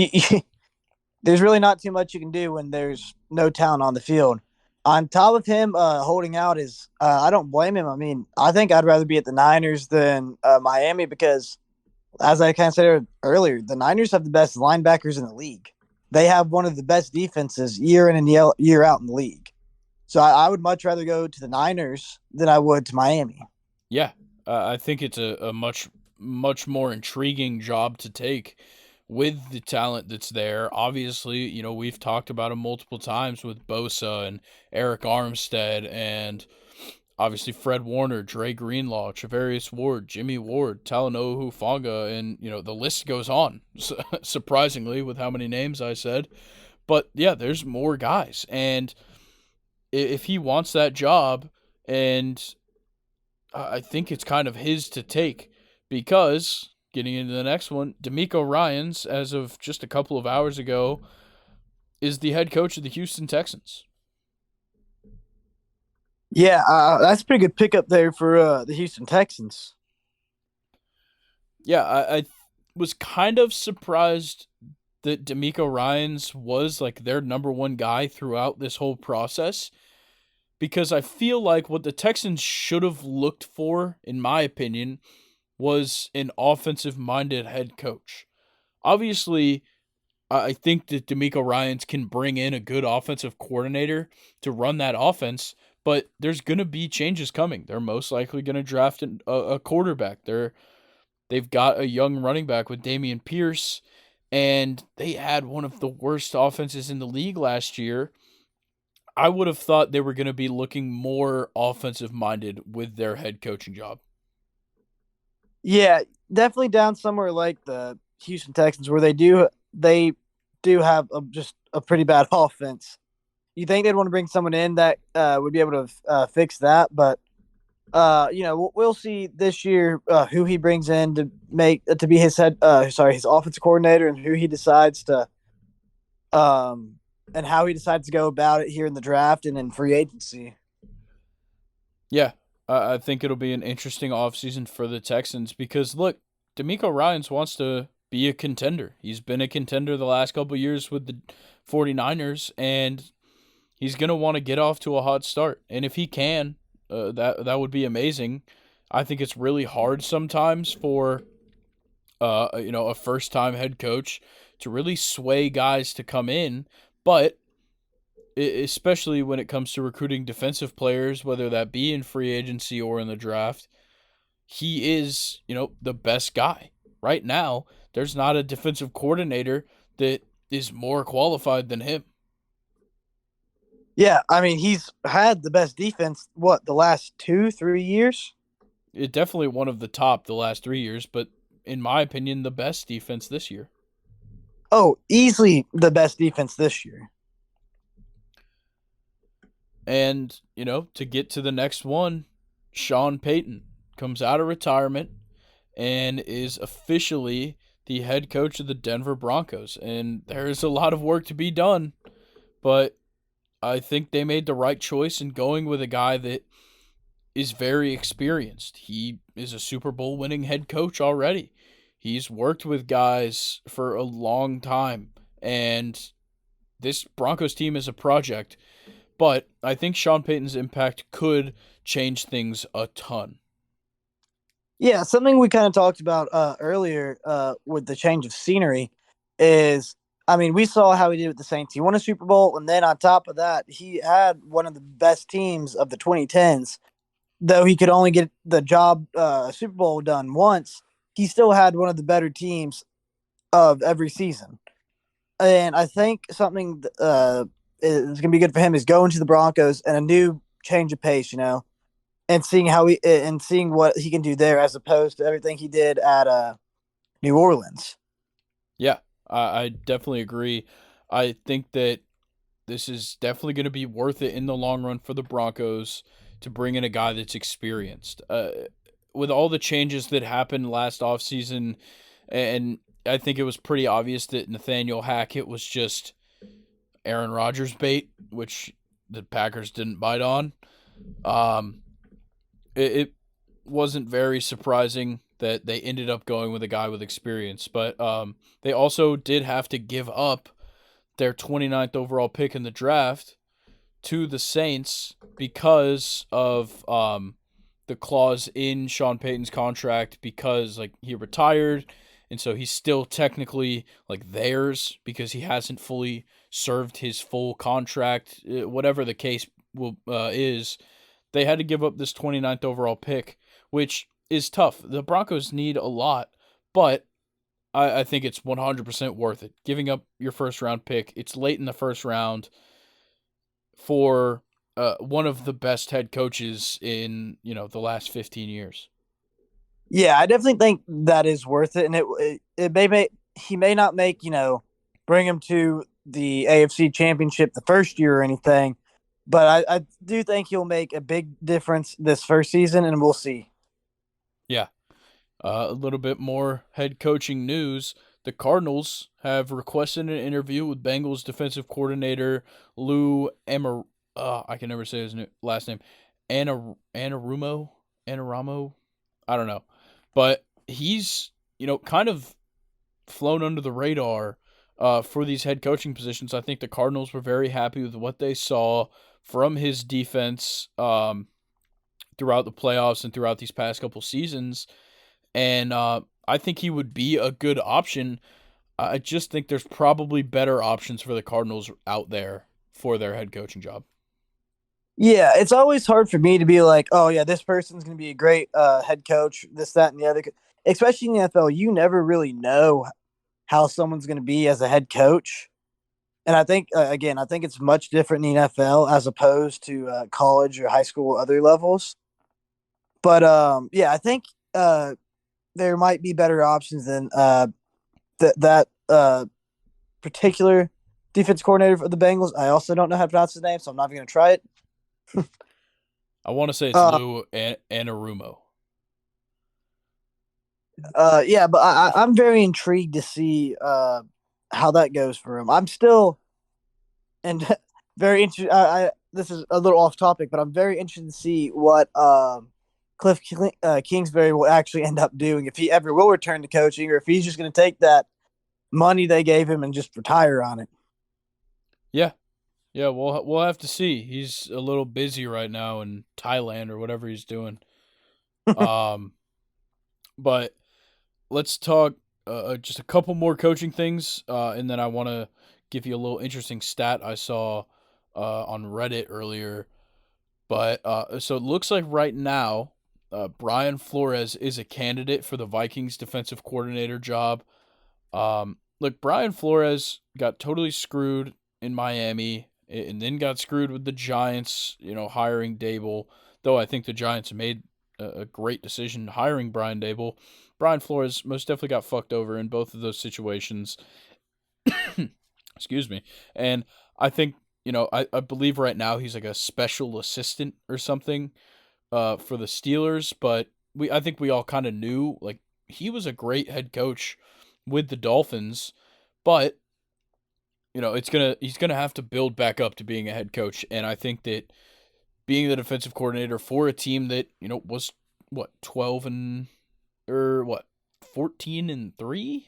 there's really not too much you can do when there's no talent on the field. On top of him holding out is, I don't blame him. I mean, I think I'd rather be at the Niners than Miami because, as I kind of said earlier, the Niners have the best linebackers in the league. They have one of the best defenses year in and year out in the league. So I would much rather go to the Niners than I would to Miami. Yeah, I think it's a much, much more intriguing job to take with the talent that's there. Obviously, we've talked about him multiple times with Bosa and Eric Armstead, and obviously Fred Warner, Dre Greenlaw, Travarius Ward, Jimmy Ward, Talanoa Hufanga, and the list goes on. Surprisingly, with how many names I said, but yeah, there's more guys, and if he wants that job, and I think it's kind of his to take, because getting into the next one, D'Amico Ryans, as of just a couple of hours ago, is the head coach of the Houston Texans. Yeah, that's a pretty good pickup there for the Houston Texans. Yeah, I was kind of surprised that D'Amico Ryans was like their number one guy throughout this whole process, because I feel like what the Texans should have looked for, in my opinion, was an offensive-minded head coach. Obviously, I think that D'Amico Ryans can bring in a good offensive coordinator to run that offense, but there's going to be changes coming. They're most likely going to draft a quarterback. They've got a young running back with Dameon Pierce, and they had one of the worst offenses in the league last year. I would have thought they were going to be looking more offensive-minded with their head coaching job. Yeah, definitely down somewhere like the Houston Texans, where they do have just a pretty bad offense. You think they'd want to bring someone in that would be able to fix that, but we'll see this year who he brings in to be his his offensive coordinator, and who he decides to um and how he decides to go about it here in the draft and in free agency. Yeah, I think it'll be an interesting offseason for the Texans because look, D'Amico Ryans wants to be a contender. He's been a contender the last couple years with the 49ers, and he's going to want to get off to a hot start. And if he can, that would be amazing. I think it's really hard sometimes for a first-time head coach to really sway guys to come in, but especially when it comes to recruiting defensive players, whether that be in free agency or in the draft, he is, the best guy. Right now, there's not a defensive coordinator that is more qualified than him. Yeah, I mean he's had the best defense. What, the last 2-3 years? It definitely one of the top the last 3 years, but in my opinion, the best defense this year. Oh, easily the best defense this year. And, to get to the next one, Sean Payton comes out of retirement and is officially the head coach of the Denver Broncos. And there is a lot of work to be done, but I think they made the right choice in going with a guy that is very experienced. He is a Super Bowl winning head coach already. He's worked with guys for a long time, and this Broncos team is a project, but I think Sean Payton's impact could change things a ton. Yeah, something we kind of talked about earlier with the change of scenery is, I mean, we saw how he did with the Saints. He won a Super Bowl, and then on top of that, he had one of the best teams of the 2010s. Though he could only get the job Super Bowl done once, he still had one of the better teams of every season. And I think something is going to be good for him is going to the Broncos and a new change of pace, and seeing what he can do there as opposed to everything he did at New Orleans. Yeah, I definitely agree. I think that this is definitely going to be worth it in the long run for the Broncos to bring in a guy that's experienced. With all the changes that happened last offseason, and I think it was pretty obvious that Nathaniel Hackett was just Aaron Rodgers bait, which the Packers didn't bite on. Um, it wasn't very surprising that they ended up going with a guy with experience, but they also did have to give up their 29th overall pick in the draft to the Saints because of the clause in Sean Payton's contract, because like he retired and so he's still technically like theirs because he hasn't fully served his full contract, whatever the case is. They had to give up this 29th overall pick, which is tough. The Broncos need a lot, but I think it's 100% worth it. Giving up your first round pick, it's late in the first round for one of the best head coaches in the last 15 years. Yeah, I definitely think that is worth it, and it may he may not make bring him to the AFC Championship the first year or anything, but I do think he'll make a big difference this first season, and we'll see. Yeah. A little bit more head coaching news. The Cardinals have requested an interview with Bengals defensive coordinator Lou Amar. I can never say his last name. Anaramo. I don't know, but he's kind of flown under the radar for these head coaching positions. I think the Cardinals were very happy with what they saw from his defense throughout the playoffs and throughout these past couple seasons. And I think he would be a good option. I just think there's probably better options for the Cardinals out there for their head coaching job. Yeah, it's always hard for me to be like, oh yeah, this person's going to be a great head coach, this, that, and the other. Especially in the NFL, you never really know how someone's going to be as a head coach. And I think again, I think it's much different in the NFL as opposed to college or high school or other levels. But yeah, I think there might be better options than that particular defense coordinator for the Bengals. I also don't know how to pronounce his name, so I'm not even going to try it. I want to say it's Uh, Lou Anarumo. yeah, but I'm very intrigued to see how that goes for him. I'm still and very interested. This is a little off topic, but I'm very interested to see what Cliff Kingsbury will actually end up doing if he ever will return to coaching, or if he's just going to take that money they gave him and just retire on it. Yeah, yeah, we'll have to see. He's a little busy right now in Thailand or whatever he's doing. Um, but let's talk just a couple more coaching things, and then I want to give you a little interesting stat I saw on Reddit earlier. But so it looks like right now, Brian Flores is a candidate for the Vikings defensive coordinator job. Look, Brian Flores got totally screwed in Miami, and then got screwed with the Giants. Hiring Dable. Though I think the Giants made a great decision hiring Brian Dable. Brian Flores most definitely got fucked over in both of those situations. Excuse me. And I think, I believe right now he's like a special assistant or something for the Steelers, but I think we all kind of knew like he was a great head coach with the Dolphins, but he's gonna have to build back up to being a head coach, and I think that being the defensive coordinator for a team that was what 12 and or what 14-3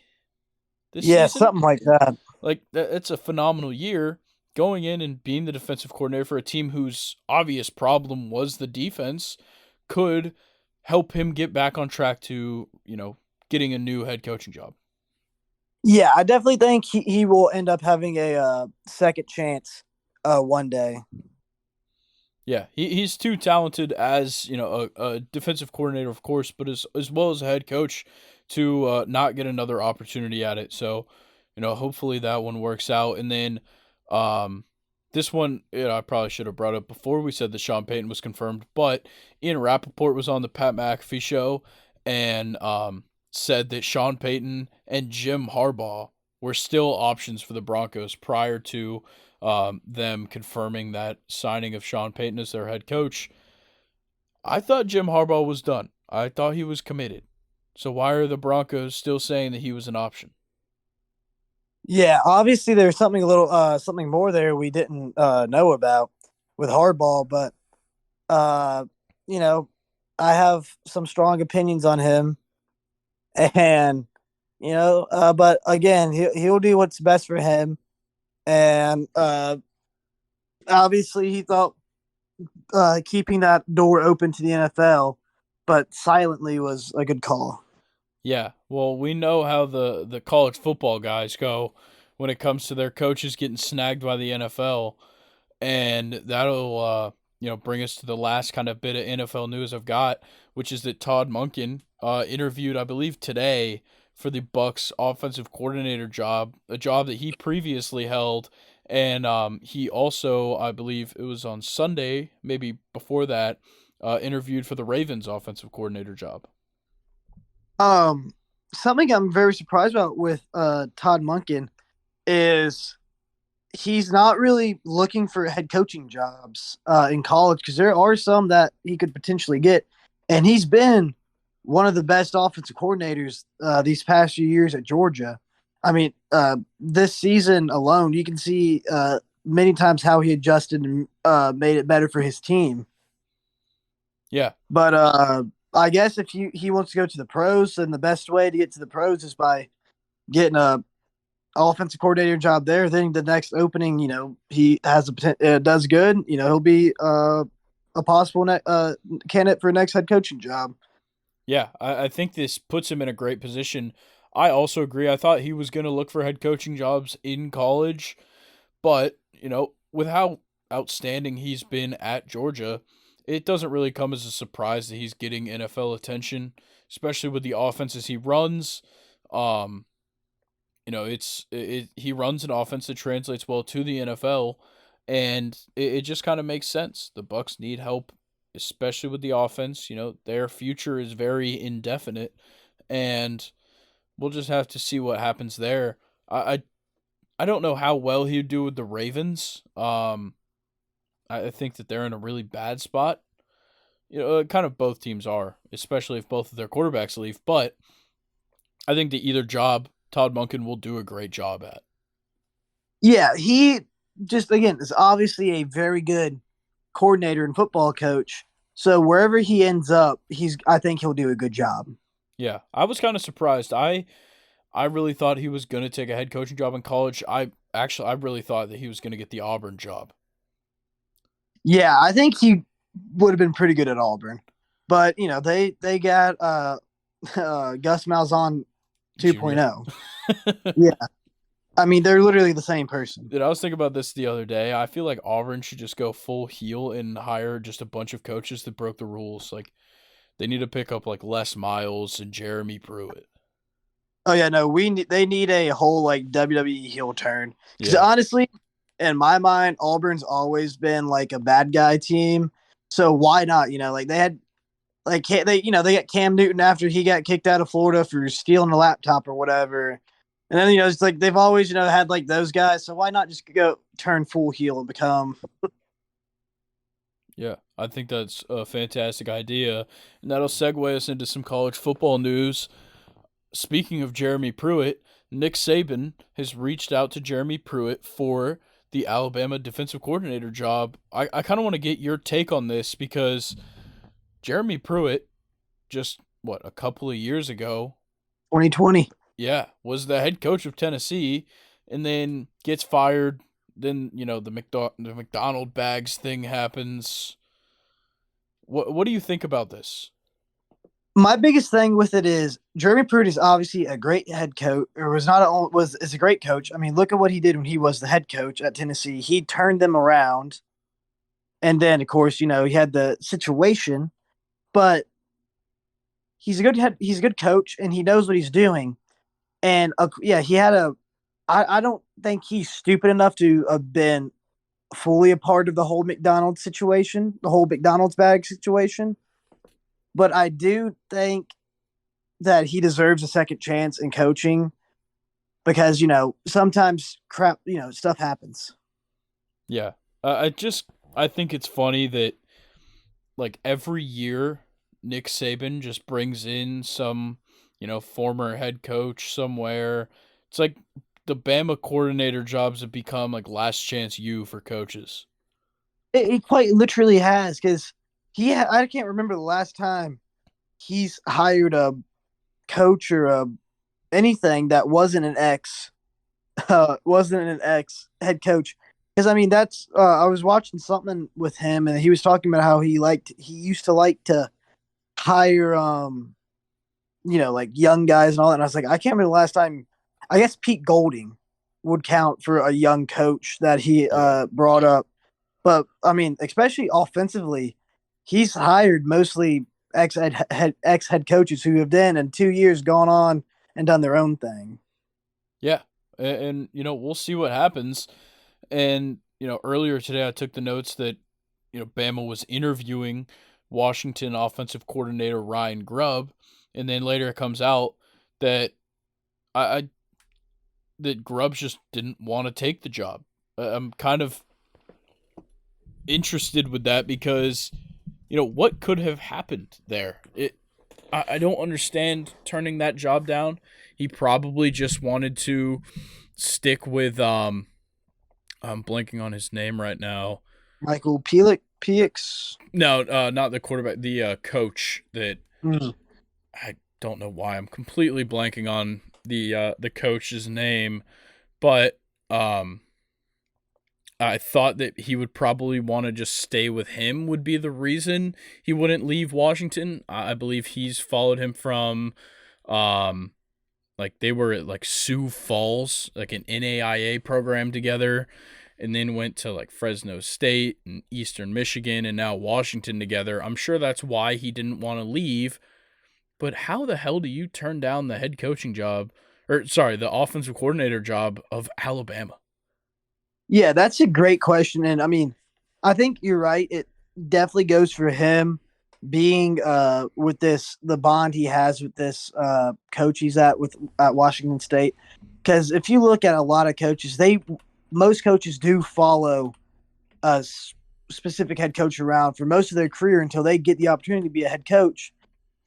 this Yeah, season. something like that. Like that's a phenomenal year going in and being the defensive coordinator for a team whose obvious problem was the defense could help him get back on track to, getting a new head coaching job. Yeah, I definitely think he will end up having a second chance one day. Yeah, he's too talented as, a defensive coordinator, of course, but as well as a head coach to not get another opportunity at it. So, hopefully that one works out. And then this one, I probably should have brought up before we said that Sean Payton was confirmed, but Ian Rappaport was on the Pat McAfee show and said that Sean Payton and Jim Harbaugh were still options for the Broncos prior to them confirming that signing of Sean Payton as their head coach. I thought Jim Harbaugh was done. I thought he was committed. So why are the Broncos still saying that he was an option? Yeah, obviously there's something a little something more there we didn't know about with Hardball, but uh you know, I have some strong opinions on him, and but again, he'll do what's best for him, and obviously he thought keeping that door open to the NFL, but silently was a good call. Yeah, well, we know how the college football guys go when it comes to their coaches getting snagged by the NFL, and that'll bring us to the last kind of bit of NFL news I've got, which is that Todd Monken interviewed, I believe, today for the Bucks offensive coordinator job, a job that he previously held, and he also, I believe, it was on Sunday, maybe before that, interviewed for the Ravens offensive coordinator job. Um, Something I'm very surprised about with Todd Monken is he's not really looking for head coaching jobs in college, because there are some that he could potentially get, and he's been one of the best offensive coordinators these past few years at Georgia. I mean, this season alone, you can see many times how he adjusted and made it better for his team. Yeah, But I guess if he wants to go to the pros, then the best way to get to the pros is by getting a offensive coordinator job there. Then the next opening, he has does good. He'll be a possible candidate for a next head coaching job. yeah, I think this puts him in a great position. I also agree. I thought he was going to look for head coaching jobs in college, but, with how outstanding he's been at Georgia, it doesn't really come as a surprise that he's getting NFL attention, especially with the offenses he runs. Um, he runs an offense that translates well to the NFL, and it just kind of makes sense. The Bucks need help, especially with the offense. Their future is very indefinite, and we'll just have to see what happens there. I don't know how well he'd do with the Ravens. I think that they're in a really bad spot. Kind of both teams are, especially if both of their quarterbacks leave. But I think that either job, Todd Monken will do a great job at. Yeah, he just again is obviously a very good coordinator and football coach. So wherever he ends up, I think he'll do a good job. Yeah, I was kind of surprised. I really thought he was going to take a head coaching job in college. I really thought that he was going to get the Auburn job. Yeah, I think he would have been pretty good at Auburn. But, they got Gus Malzahn Junior. 2.0. Yeah. I mean, they're literally the same person. Dude, I was thinking about this the other day. I feel like Auburn should just go full heel and hire just a bunch of coaches that broke the rules. Like they need to pick up like Les Miles and Jeremy Pruitt. Oh yeah, no, they need a whole like WWE heel turn. Because Yeah. honestly, in my mind, Auburn's always been like a bad guy team. So why not? Like they had they got Cam Newton after he got kicked out of Florida for stealing a laptop or whatever. And then it's like they've always had like those guys. So why not just go turn full heel and become? Yeah, I think that's a fantastic idea. And that'll segue us into some college football news. Speaking of Jeremy Pruitt, Nick Saban has reached out to Jeremy Pruitt for the Alabama defensive coordinator job. I kind of want to get your take on this because Jeremy Pruitt, just what, a couple of years ago, 2020. yeah, was the head coach of Tennessee and then gets fired. Then, the McDonald bags thing happens. What do you think about this? My biggest thing with it is Jeremy Pruitt is obviously a great head coach, or was not a, was is a great coach. I mean, look at what he did when he was the head coach at Tennessee. He turned them around, and then of course, he had the situation, but he's a good coach, and he knows what he's doing. And yeah, he had a. I don't think he's stupid enough to have been fully a part of the whole McDonald's situation, the whole McDonald's bag situation. But I do think that he deserves a second chance in coaching because sometimes crap, stuff happens. Yeah. I think it's funny that like every year Nick Saban just brings in some, former head coach somewhere. It's like the Bama coordinator jobs have become like last chance you for coaches. It quite literally has because I can't remember the last time he's hired a coach or anything that wasn't an ex head coach. Because I mean, that's I was watching something with him, and he was talking about how he used to like to hire like young guys and all that. And I was like, I can't remember the last time. I guess Pete Golding would count for a young coach that he Yeah. brought up. But I mean, especially offensively, he's hired mostly ex head coaches who have then in 2 years gone on and done their own thing. Yeah. And we'll see what happens. And, earlier today I took the notes that, Bama was interviewing Washington offensive coordinator Ryan Grubb. And then later it comes out that I that Grubb just didn't want to take the job. I'm kind of interested with that because, what could have happened there? I don't understand turning that job down. He probably just wanted to stick with I'm blanking on his name right now. Michael Pix. No, not the quarterback, the coach that Mm. I don't know why I'm completely blanking on the coach's name, but I thought that he would probably want to just stay with him would be the reason he wouldn't leave Washington. I believe he's followed him from um like they were at like Sioux Falls, like an NAIA program together, and then went to like Fresno State and Eastern Michigan and now Washington together. I'm sure that's why he didn't want to leave. But how the hell do you turn down the head coaching job, or sorry, the offensive coordinator job of Alabama? Yeah, that's a great question, and I mean, I think you're right. It definitely goes for him being with this the bond he has with this coach he's at Washington State. Because if you look at a lot of coaches, most coaches do follow a specific head coach around for most of their career until they get the opportunity to be a head coach.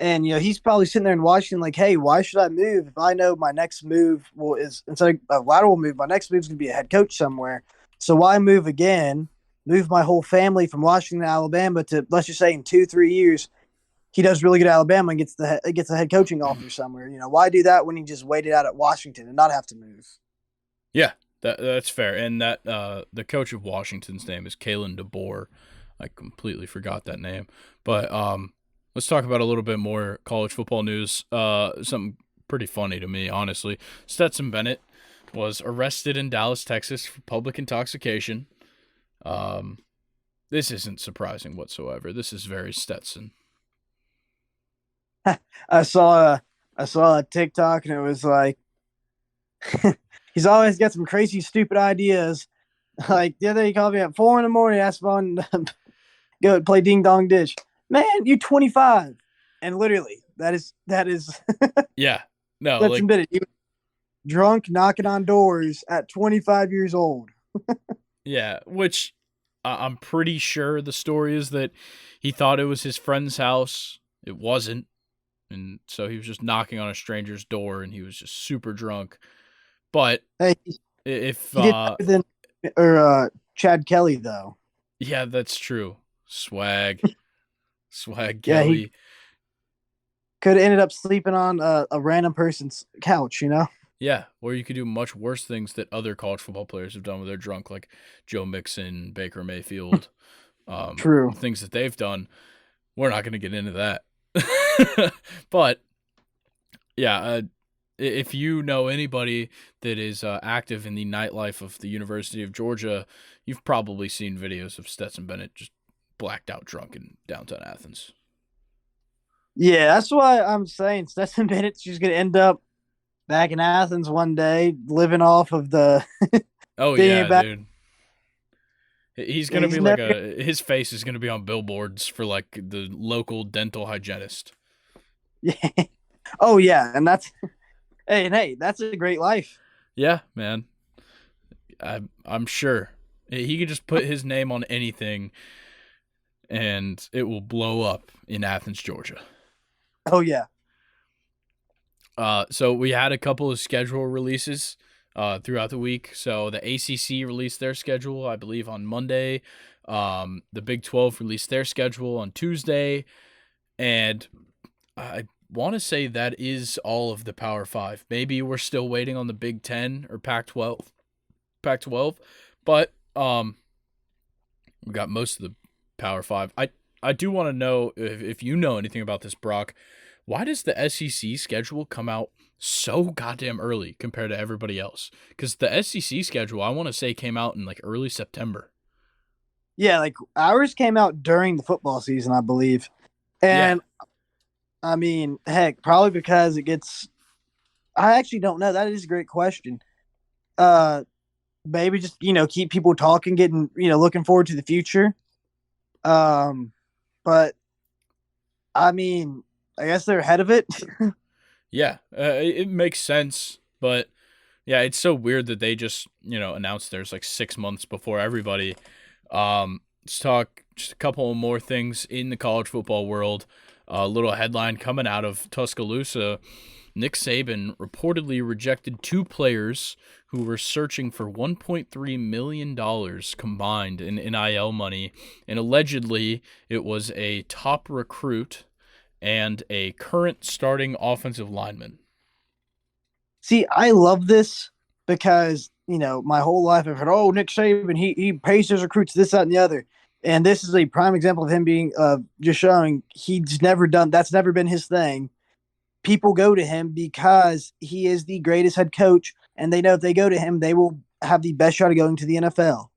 And he's probably sitting there in Washington like, hey, why should I move if I know my next move is instead of a lateral move, my next move is going to be a head coach somewhere. So why move again? Move my whole family from Washington to Alabama to, let's just say, in 2-3 years, he does really good at Alabama and gets a head coaching offer somewhere. Why do that when he just waited out at Washington and not have to move? Yeah, that's fair. And that the coach of Washington's name is Kalen DeBoer. I completely forgot that name. But let's talk about a little bit more college football news. Something pretty funny to me, honestly. Stetson Bennett was arrested in Dallas, Texas for public intoxication. This isn't surprising whatsoever. This is very Stetson. I saw a TikTok and it was like he's always got some crazy, stupid ideas. Like the other day, he called me at 4 a.m. asked if I wanted to go play ding dong ditch. Man, you're 25, and literally that is Yeah, no, let's admit it. He was drunk, knocking on doors at 25 years old. yeah, which I'm pretty sure the story is that he thought it was his friend's house. It wasn't. And so he was just knocking on a stranger's door, and he was just super drunk. But Hey, if he did better than Chad Kelly though. Yeah, that's true. Swag Yeah, Kelly. he could have ended up sleeping on a random person's couch. Yeah, or you could do much worse things that other college football players have done when they're drunk, like Joe Mixon, Baker Mayfield, True. things that they've done. We're not going to get into that. But yeah, if you know anybody that is active in the nightlife of the University of Georgia, you've probably seen videos of Stetson Bennett just blacked out drunk in downtown Athens. Yeah, that's why I'm saying Stetson Bennett's just going to end up back in Athens one day, living off of the. Oh yeah, dude. He's gonna be like his face is gonna be on billboards for like the local dental hygienist. Yeah. Oh yeah, and that's hey, that's a great life. Yeah, man. I'm sure he could just put his name on anything, and it will blow up in Athens, Georgia. Oh yeah. So we had a couple of schedule releases throughout the week. So the ACC released their schedule, I believe, on Monday. The Big 12 released their schedule on Tuesday. And I want to say that is all of the Power 5. Maybe we're still waiting on the Big 10 or Pac-12. But we got most of the Power 5. I do want to know if you know anything about this, Brock. Why does the SEC schedule come out so goddamn early compared to everybody else? Because the SEC schedule, I want to say, came out in like early September. Yeah, like ours came out during the football season, I believe. And yeah. I mean, heck, probably because it gets. I actually don't know. That is a great question. Maybe just keep people talking, getting looking forward to the future. But I mean, I guess they're ahead of it. Yeah, it makes sense, but yeah, it's so weird that they just announced theirs like 6 months before everybody. Let's talk just a couple more things in the college football world. A little headline coming out of Tuscaloosa. Nick Saban reportedly rejected 2 players who were searching for $1.3 million combined in NIL money, and allegedly it was a top recruit and a current starting offensive lineman. See, I love this because, my whole life I've heard, Nick Saban, he pays his recruits this, that, and the other. And this is a prime example of him being just showing that's never been his thing. People go to him because he is the greatest head coach, and they know if they go to him, they will have the best shot of going to the NFL.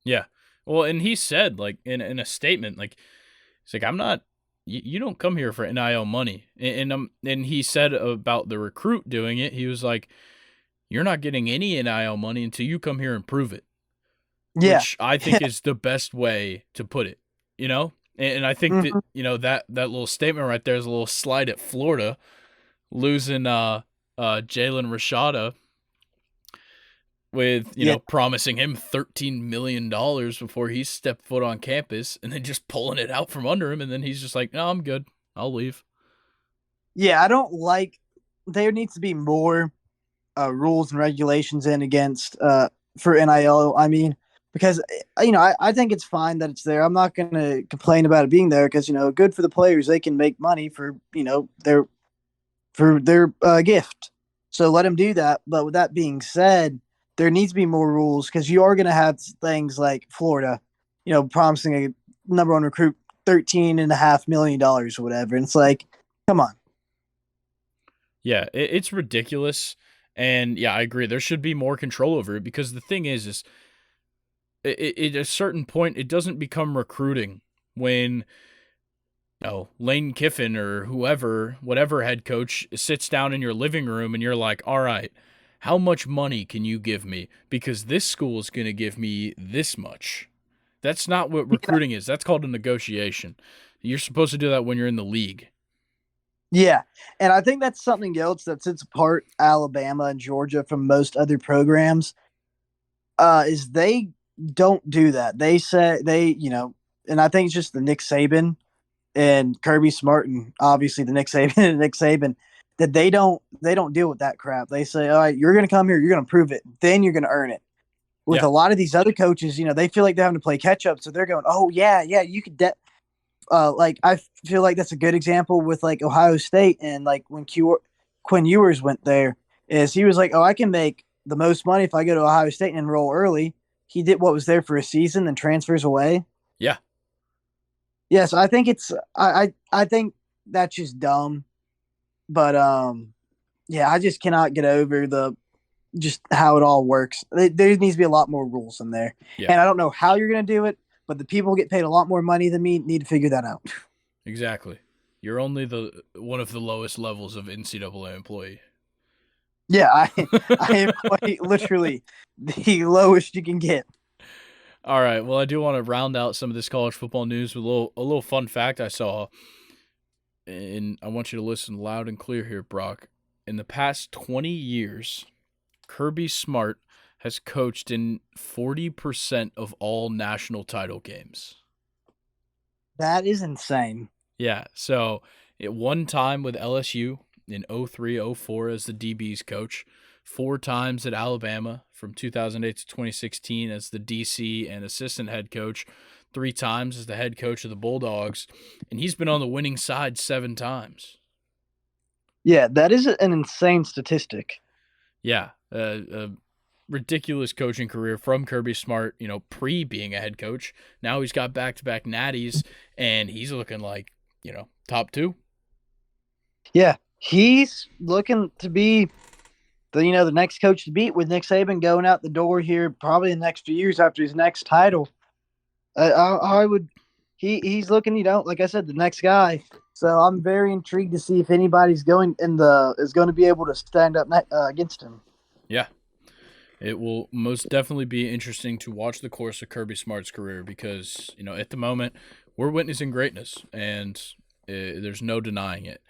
Yeah. Well, and he said, like, in a statement, like, he's like, I'm not, you don't come here for NIL money. And he said about the recruit doing it, he was like, you're not getting any NIL money until you come here and prove it. Yeah. Which I think is the best way to put it, And I think that, that little statement right there is a little slight at Florida, losing Jalen Rashada, with, Yeah, promising him $13 million before he stepped foot on campus and then just pulling it out from under him. And then he's just like, no, I'm good. I'll leave. yeah. I don't like. There needs to be more rules and regulations in against for NIL. I mean, because I think it's fine that it's there. I'm not going to complain about it being there because good for the players. They can make money for their gift. So let them do that. But with that being said, there needs to be more rules because you are going to have things like Florida, promising a number one recruit $13.5 million or whatever, and it's like, come on. Yeah, it's ridiculous. And yeah, I agree. There should be more control over it because the thing is at a certain point, it doesn't become recruiting when Lane Kiffin or whoever, whatever head coach sits down in your living room and you're like, all right, how much money can you give me? Because this school is going to give me this much. That's not what recruiting is. That's called a negotiation. You're supposed to do that when you're in the league. Yeah, and I think that's something else that sets apart Alabama and Georgia from most other programs. Is they don't do that. They say and I think it's just the Nick Saban and Kirby Smart, and obviously the Nick Saban and Nick Saban, that they don't deal with that crap. They say, all right, you're going to come here, you're going to prove it, then you're going to earn it. With Yeah. a lot of these other coaches, they feel like they're having to play catch up, so they're going, oh yeah, you could. Like I feel like that's a good example with like Ohio State and like when Quinn Ewers went there, is he was like, oh, I can make the most money if I go to Ohio State and enroll early. He did what was there for a season, then transfers away. Yeah. Yes, I think I think that's just dumb. But yeah, I just cannot get over the just how it all works. There needs to be a lot more rules in there. Yeah. And I don't know how you're going to do it, but the people who get paid a lot more money than me need to figure that out. Exactly. You're only the one of the lowest levels of NCAA employee. Yeah, I am quite literally the lowest you can get. All right. Well, I do want to round out some of this college football news with a little fun fact I saw, and I want you to listen loud and clear here, Brock. In the past 20 years, Kirby Smart has coached in 40% of all national title games. That is insane. Yeah. So at one time with LSU in 03-04 as the DB's coach, 4 times at Alabama from 2008 to 2016 as the DC and assistant head coach, 3 times as the head coach of the Bulldogs, and he's been on the winning side 7 times. Yeah, that is an insane statistic. Yeah, a ridiculous coaching career from Kirby Smart, pre being a head coach. Now he's got back-to-back natties, and he's looking like, top 2. Yeah, he's looking to be the next coach to beat with Nick Saban going out the door here probably in the next few years after his next title. I would he's looking, like I said, the next guy. So I'm very intrigued to see if anybody's is going to be able to stand up against him. Yeah. It will most definitely be interesting to watch the course of Kirby Smart's career because, at the moment, we're witnessing greatness, and there's no denying it.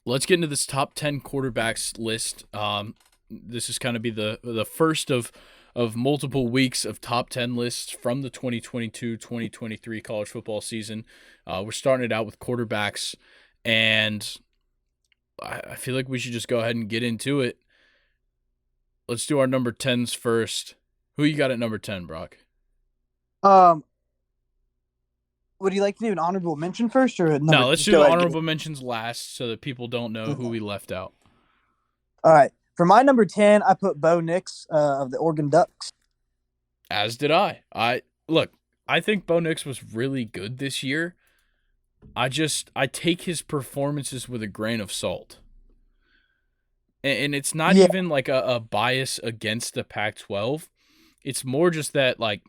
Let's get into this top 10 quarterbacks list. This is kind of be the first of multiple weeks of top 10 lists from the 2022-2023 college football season. We're starting it out with quarterbacks, and I feel like we should just go ahead and get into it. Let's do our number 10s first. Who you got at number 10, Brock? Would you like to do an honorable mention first, or no? Let's do the honorable mentions last, so that people don't know who we left out. All right, for my number 10, I put Bo Nix of the Oregon Ducks. As did I. I think Bo Nix was really good this year. I take his performances with a grain of salt. And it's not even like a bias against the Pac-12. It's more just that like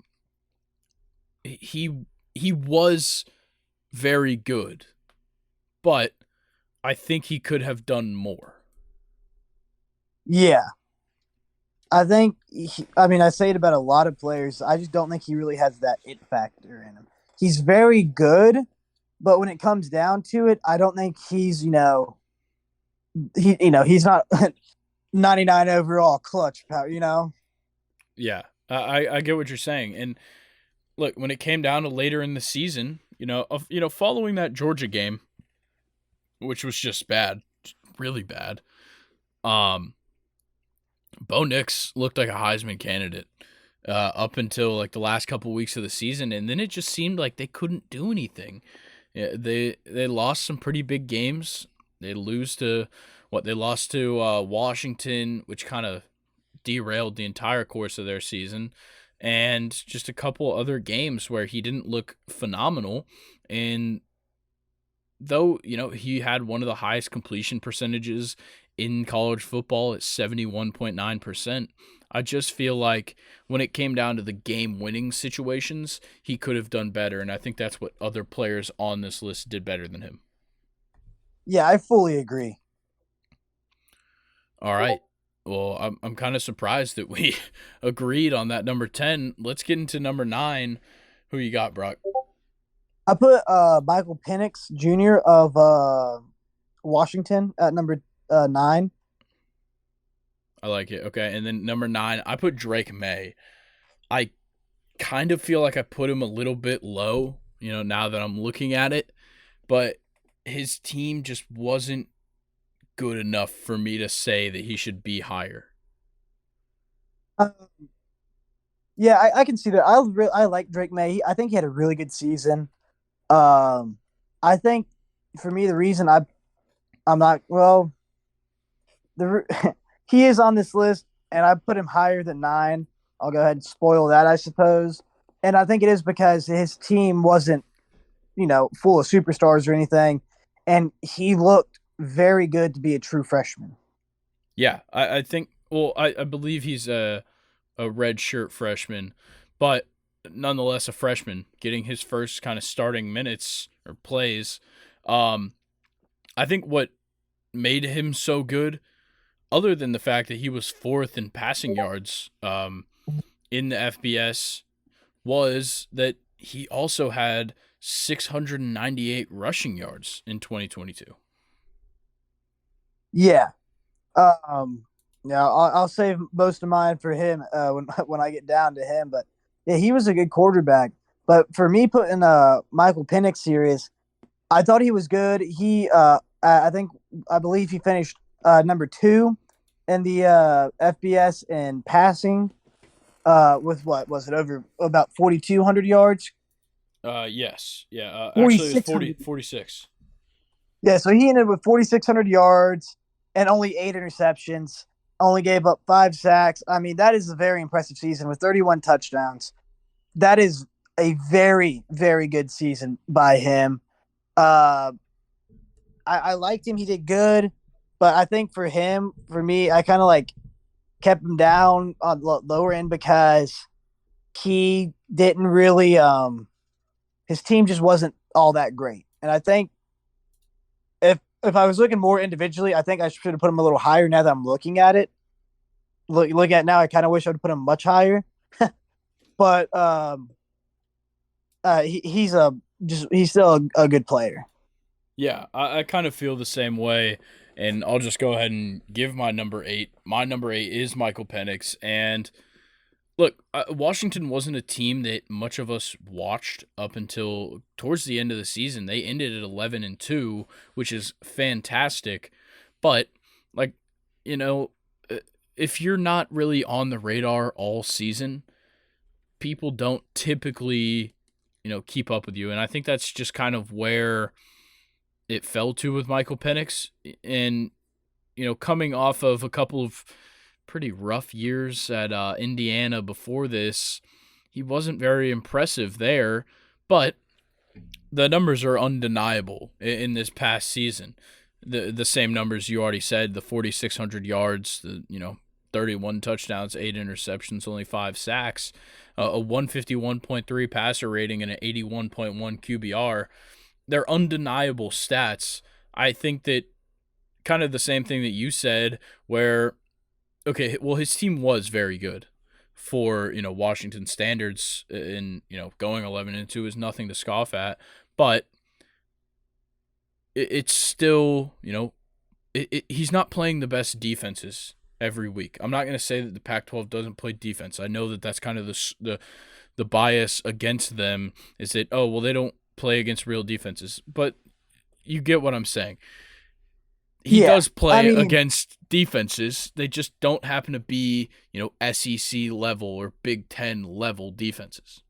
he was very good, but I think he could have done more. Yeah. I think, I say it about a lot of players. I just don't think he really has that it factor in him. He's very good, but when it comes down to it, I don't think he's, he's not 99 overall clutch power, you know? Yeah, I get what you're saying. And look, when it came down to later in the season, following that Georgia game, which was just bad, really bad. Um, Bo Nix looked like a Heisman candidate up until like the last couple weeks of the season, and then it just seemed like they couldn't do anything. Yeah, they lost some pretty big games. They lost to Washington, which kind of derailed the entire course of their season, and just a couple other games where he didn't look phenomenal. And though, he had one of the highest completion percentages in college football at 71.9%, I just feel like when it came down to the game winning situations, he could have done better. And I think that's what other players on this list did better than him. Yeah, I fully agree. All right. Well, I'm kind of surprised that we agreed on that number 10. Let's get into number 9. Who you got, Brock? I put Michael Penix Jr. of Washington at number 9. I like it. Okay. And then number 9, I put Drake May. I kind of feel like I put him a little bit low, now that I'm looking at it, but his team just wasn't good enough for me to say that he should be higher. Um, yeah, I can see that. I like Drake May. I think he had a really good season. I think for me the reason I'm not well the he is on this list and I put him higher than 9. I'll go ahead and spoil that, I suppose. And I think it is because his team wasn't, full of superstars or anything, and he looked very good to be a true freshman. Yeah, I think. Well, I believe he's a red shirt freshman, but nonetheless a freshman getting his first kind of starting minutes or plays. I think what made him so good, other than the fact that he was 4th in passing yards in the FBS, was that he also had 698 rushing yards in 2022. Yeah. Yeah, I'll save most of mine for him when I get down to him. But yeah, he was a good quarterback. But for me, putting Michael Penix series, I thought he was good. I believe he finished number 2 in the FBS in passing with what was it over about 4,200 yards? Yes. Yeah. Actually, it was 46. Yeah, so he ended with 4,600 yards and only 8 interceptions. Only gave up 5 sacks. I mean, that is a very impressive season with 31 touchdowns. That is a very, very good season by him. Uh, I liked him. He did good, but I think for me, I kind of like kept him down on the lower end because he didn't really. His team just wasn't all that great, and I think if I was looking more individually, I think I should have put him a little higher. Now that I'm looking at it, look at it now, I kind of wish I would put him much higher. But he's still a good player. Yeah, I kind of feel the same way, and I'll just go ahead and give my number 8. My number 8 is Michael Penix, and look, Washington wasn't a team that much of us watched up until towards the end of the season. They ended at 11-2, which is fantastic, but like, you know, if you're not really on the radar all season, people don't typically, keep up with you, and I think that's just kind of where it fell to with Michael Penix. And, coming off of a couple of pretty rough years at Indiana before this, he wasn't very impressive there, but the numbers are undeniable in this past season. The same numbers you already said, the 4,600 yards, the 31 touchdowns, 8 interceptions, only 5 sacks, a 151.3 passer rating, and an 81.1 QBR. They're undeniable stats. I think that kind of the same thing that you said, where, okay, well, his team was very good for, Washington standards, and, going 11-2 is nothing to scoff at, but it's still, he's not playing the best defenses every week. I'm not going to say that the Pac-12 doesn't play defense. I know that that's kind of the bias against them is that, oh, well, they don't play against real defenses. But you get what I'm saying. He Yeah, does I play mean, against defenses. They just don't happen to be, SEC level or Big Ten level defenses.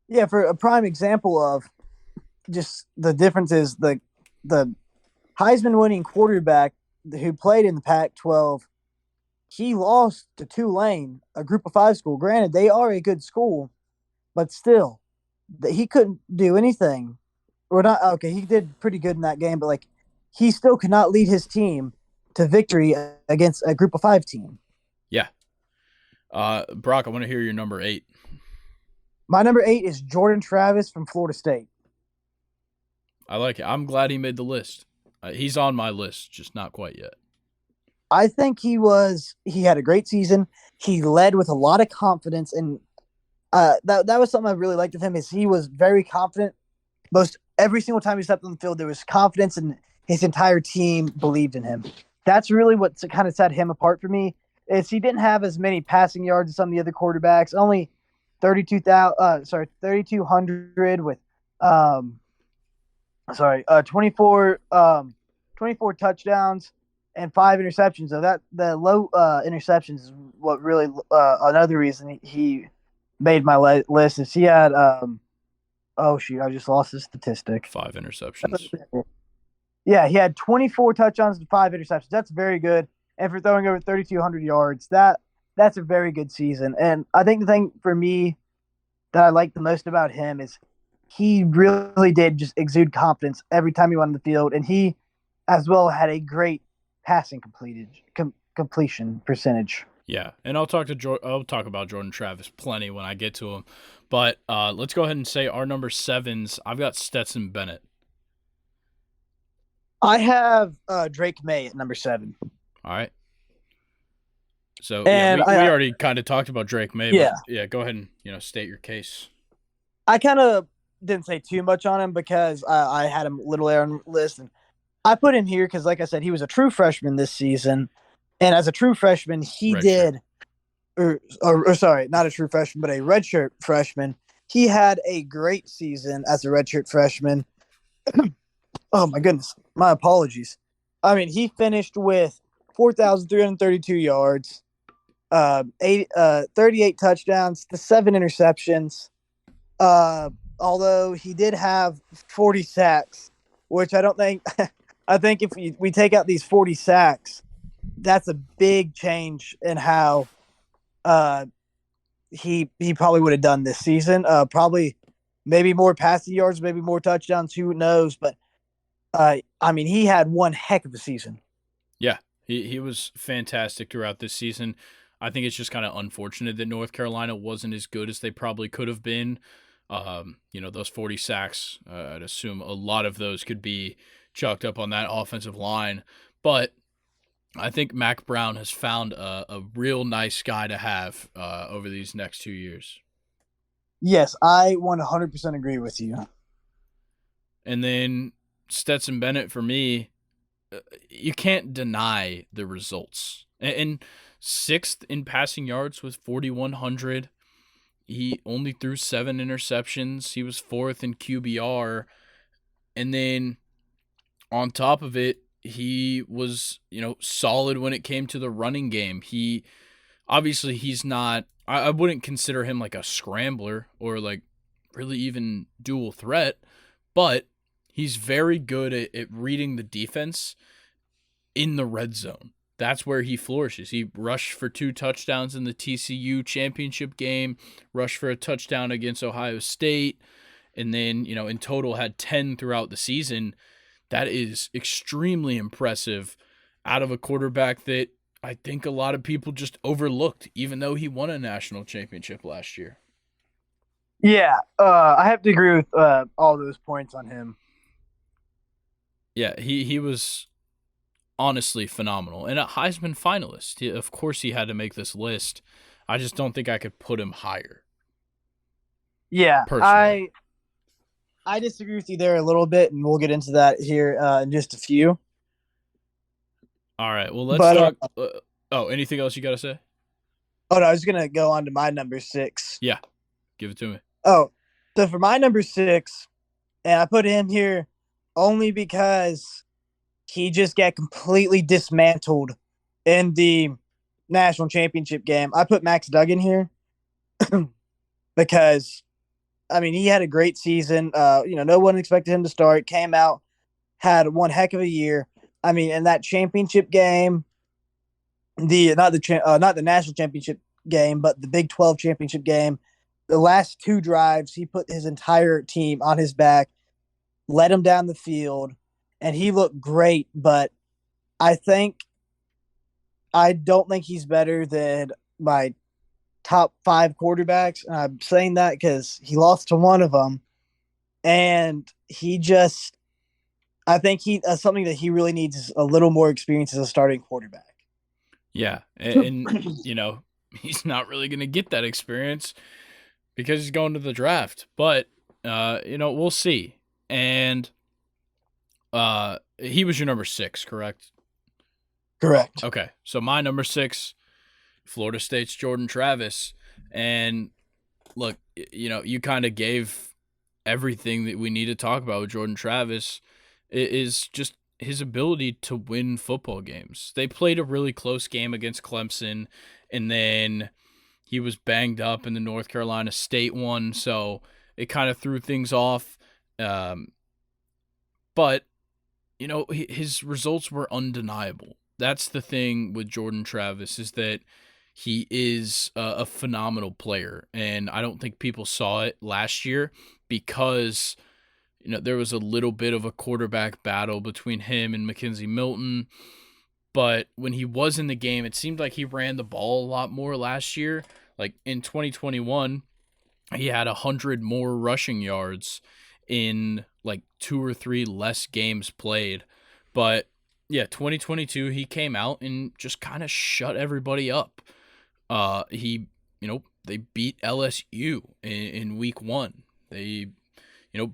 yeah, for a prime example of just the difference is the Heisman winning quarterback who played in the Pac-12. He lost to Tulane, a Group of Five school. Granted, they are a good school, but still, he couldn't do anything. Or not. Okay, he did pretty good in that game, but like he still could not lead his team to victory against a Group of Five team. Yeah. Brock, I want to hear your number 8. My number 8 is Jordan Travis from Florida State. I like it. I'm glad he made the list. He's on my list, just not quite yet. I think he had a great season. He led with a lot of confidence, and that was something I really liked of him. Is he was very confident. Most every single time he stepped on the field, there was confidence, and his entire team believed in him. That's really what kind of set him apart for me. Is he didn't have as many passing yards as some of the other quarterbacks. Only 3,200 with um, 24 touchdowns and 5 interceptions. So that the low interceptions is what really another reason he made my list is he had oh shoot, I just lost the statistic. 5 interceptions. Yeah, he had 24 touchdowns and 5 interceptions. That's very good. And for throwing over 3,200 yards, that's a very good season. And I think the thing for me that I like the most about him is he really did just exude confidence every time he went on the field, and he as well had a great passing completion percentage. Yeah, and I'll talk about Jordan Travis plenty when I get to him. But let's go ahead and say our number 7s. I've got Stetson Bennett. I have Drake May at number 7. All right. So And we already kind of talked about Drake May. Yeah. But yeah, go ahead and state your case. I kind of didn't say too much on him because I had him a little later on the list, and I put him here because, like I said, he was a true freshman this season, and as a true freshman, he did, or sorry, not a true freshman, but a redshirt freshman. He had a great season as a redshirt freshman. Oh my goodness, my apologies. I mean, he finished with 4,332 yards, 38 touchdowns, to 7 interceptions. Although he did have 40 sacks, which I don't think. I think if we take out these 40 sacks, that's a big change in how he probably would have done this season. Probably maybe more passing yards, maybe more touchdowns. Who knows? But I mean, he had one heck of a season. Yeah, he was fantastic throughout this season. I think it's just kind of unfortunate that North Carolina wasn't as good as they probably could have been. Those 40 sacks, I'd assume a lot of those could be chalked up on that offensive line. But I think Mac Brown has found a real nice guy to have over these next 2 years. Yes, I 100% agree with you. And then Stetson Bennett, for me, you can't deny the results. And 6th in passing yards with 4,100. He only threw 7 interceptions. He was 4th in QBR. And then on top of it, he was, solid when it came to the running game. He's not, I wouldn't consider him like a scrambler or like really even dual threat, but he's very good at reading the defense in the red zone. That's where he flourishes. He rushed for 2 touchdowns in the TCU championship game, rushed for a touchdown against Ohio State, and then, in total had 10 throughout the season. That is extremely impressive out of a quarterback that I think a lot of people just overlooked, even though he won a national championship last year. Yeah, I have to agree with all those points on him. Yeah, he was honestly phenomenal. And a Heisman finalist. Of course he had to make this list. I just don't think I could put him higher. Yeah, personally. I disagree with you there a little bit, and we'll get into that here in just a few. All right, well, let's talk. Oh, anything else you got to say? Oh no, I was gonna go on to my number six. Yeah, give it to me. Oh, so for my number six, and I put him here only because he just got completely dismantled in the national championship game. I put Max Duggan here because I mean he had a great season. No one expected him to start. Came out, had one heck of a year. I mean, in that championship game, not the national championship game, but the Big 12 championship game, the last two drives, he put his entire team on his back, led him down the field, and he looked great. But I think I don't think he's better than my top five quarterbacks. And I'm saying that because he lost to one of them, and he just I think he something that he really needs is a little more experience as a starting quarterback. Yeah, and you know he's not really going to get that experience because he's going to the draft. But we'll see. And he was your number 6, correct? Correct. Okay, so my number 6, Florida State's Jordan Travis, and look, you kind of gave everything that we need to talk about with Jordan Travis. It is just his ability to win football games. They played a really close game against Clemson, and then he was banged up in the North Carolina State one, so it kind of threw things off. But his results were undeniable. That's the thing with Jordan Travis, is that he is a phenomenal player, and I don't think people saw it last year because there was a little bit of a quarterback battle between him and Mackenzie Milton. But when he was in the game, it seemed like he ran the ball a lot more last year. Like in 2021, he had 100 more rushing yards in like 2 or 3 less games played. But yeah, 2022, he came out and just kind of shut everybody up. They beat LSU in week 1. They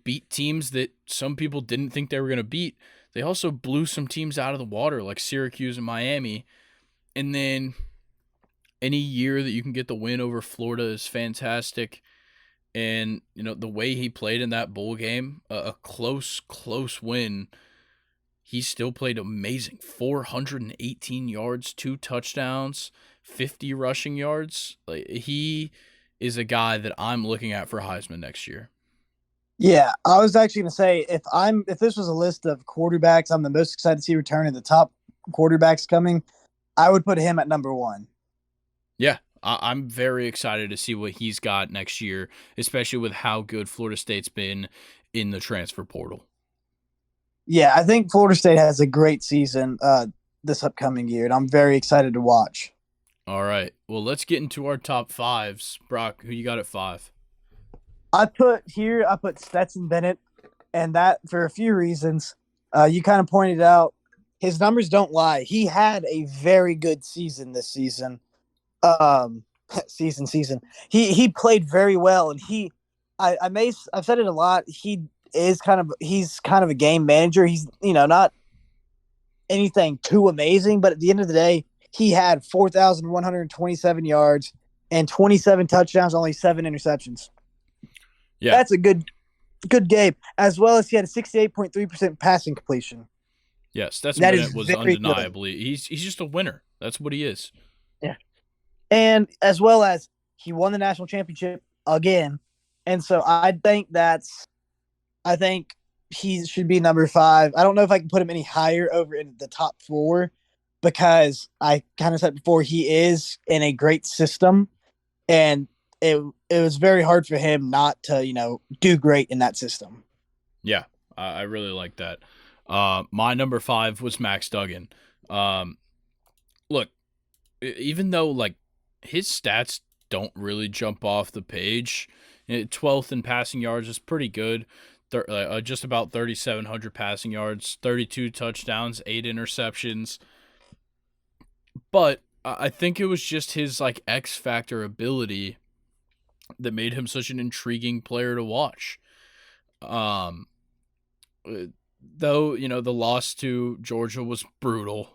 beat teams that some people didn't think they were going to beat. They also blew some teams out of the water like Syracuse and Miami. And then any year that you can get the win over Florida is fantastic. And, the way he played in that bowl game, a close win, he still played amazing. 418 yards, 2 touchdowns, 50 rushing yards. Like, he is a guy that I'm looking at for Heisman next year. Yeah, I was actually going to say if this was a list of quarterbacks I'm the most excited to see return in the top quarterbacks coming, I would put him at number 1. Yeah, I'm very excited to see what he's got next year, especially with how good Florida State's been in the transfer portal. Yeah, I think Florida State has a great season this upcoming year, and I'm very excited to watch. All right, well, let's get into our top 5s. Brock, who you got at 5? I put Stetson Bennett, and that for a few reasons. You kind of pointed out his numbers don't lie. He had a very good season this season. Season. He played very well, and I've said it a lot. He's kind of a game manager. He's not anything too amazing, but at the end of the day, he had 4,127 yards and 27 touchdowns, only 7 interceptions. Yeah, that's a good game. As well as he had a 68.3% passing completion. Yes, Stetson Bennett was undeniably. He's just a winner. That's what he is. Yeah, and as well as he won the national championship again, and so I think he should be number 5. I don't know if I can put him any higher over in the top 4 because I kind of said before he is in a great system, and it was very hard for him not to do great in that system. Yeah, I really like that. My number 5 was Max Duggan. Look, even though like his stats don't really jump off the page, 12th in passing yards is pretty good. Just about 3,700 passing yards, 32 touchdowns, 8 interceptions. But I think it was just his like X factor ability that made him such an intriguing player to watch. Though, the loss to Georgia was brutal.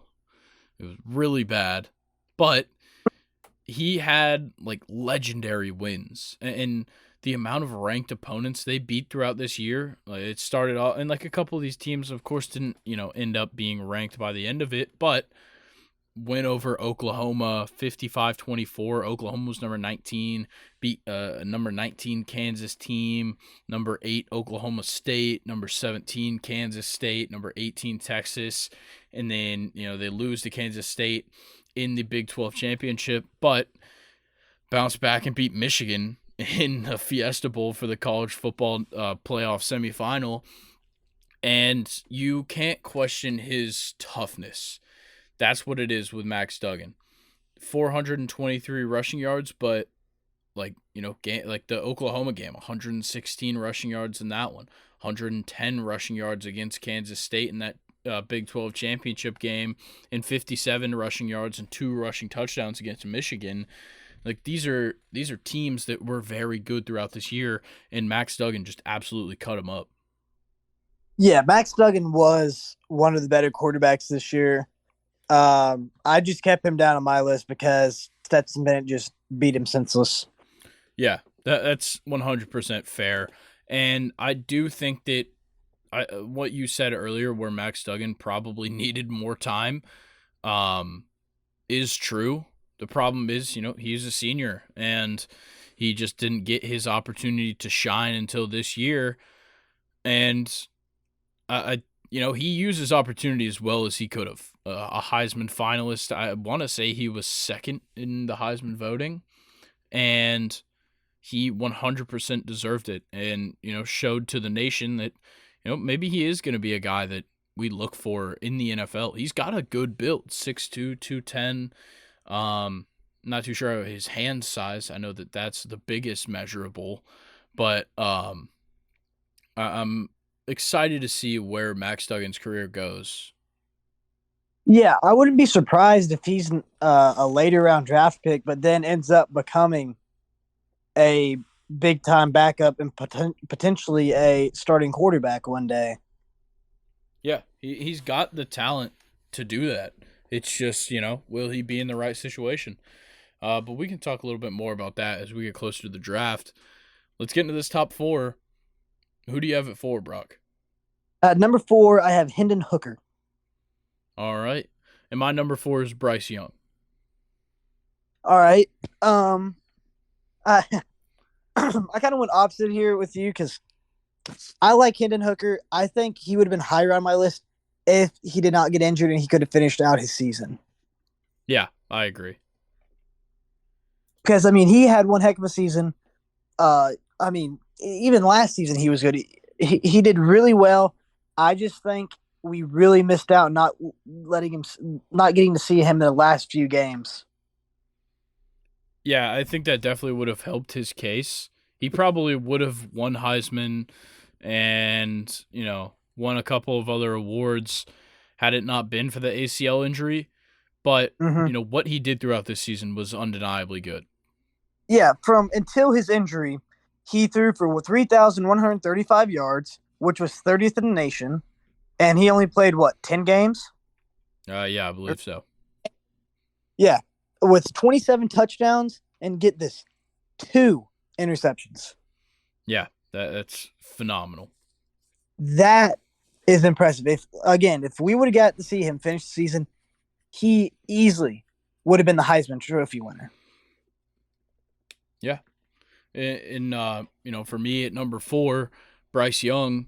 It was really bad. but he had like legendary wins, and the amount of ranked opponents they beat throughout this year, like, it started off, and like a couple of these teams of course didn't, end up being ranked by the end of it, but win over Oklahoma 55-24. Oklahoma was number 19, beat number 19 Kansas team, number 8 Oklahoma State, number 17 Kansas State, number 18 Texas, and then, they lose to Kansas State in the Big 12 championship, but bounce back and beat Michigan in the Fiesta Bowl for the college football playoff semifinal. And you can't question his toughness. That's what it is with Max Duggan. 423 rushing yards, but like the Oklahoma game, 116 rushing yards in that one, 110 rushing yards against Kansas State in that Big 12 championship game, and 57 rushing yards and 2 rushing touchdowns against Michigan. Like these are teams that were very good throughout this year, and Max Duggan just absolutely cut them up. Yeah, Max Duggan was one of the better quarterbacks this year. I just kept him down on my list because Stetson Bennett just beat him senseless. Yeah, that's 100% fair. And I do think that what you said earlier, where Max Duggan probably needed more time, is true. The problem is, he's a senior, and he just didn't get his opportunity to shine until this year. And he used his opportunity as well as he could have. A Heisman finalist. I want to say he was second in the Heisman voting, and he 100% deserved it, and showed to the nation that maybe he is going to be a guy that we look for in the NFL. He's got a good build, 6'2", 210. Not too sure of his hand size. I know that that's the biggest measurable, but I'm excited to see where Max Duggan's career goes. Yeah, I wouldn't be surprised if he's a later round draft pick, but then ends up becoming a big time backup and potentially a starting quarterback one day. Yeah, he's got the talent to do that. It's just, will he be in the right situation? But we can talk a little bit more about that as we get closer to the draft. Let's get into this top 4. Who do you have at 4, Brock? At number 4, I have Hendon Hooker. All right. And my number 4 is Bryce Young. All right. I I kind of went opposite here with you because I like Hendon Hooker. I think he would have been higher on my list if he did not get injured and he could have finished out his season. Yeah, I agree. Because, he had one heck of a season. Even last season he was good. He did really well. I just think we really missed out not getting to see him in the last few games. Yeah, I think that definitely would have helped his case. He probably would have won Heisman and, won a couple of other awards had it not been for the ACL injury. But, what he did throughout this season was undeniably good. Yeah, until his injury, he threw for 3,135 yards, which was 30th in the nation. And he only played, 10 games? Yeah, I believe so. Yeah, with 27 touchdowns and get this, 2 interceptions. Yeah, that's phenomenal. That is impressive. If we would have got to see him finish the season, he easily would have been the Heisman Trophy winner. Yeah. And for me at number 4, Bryce Young,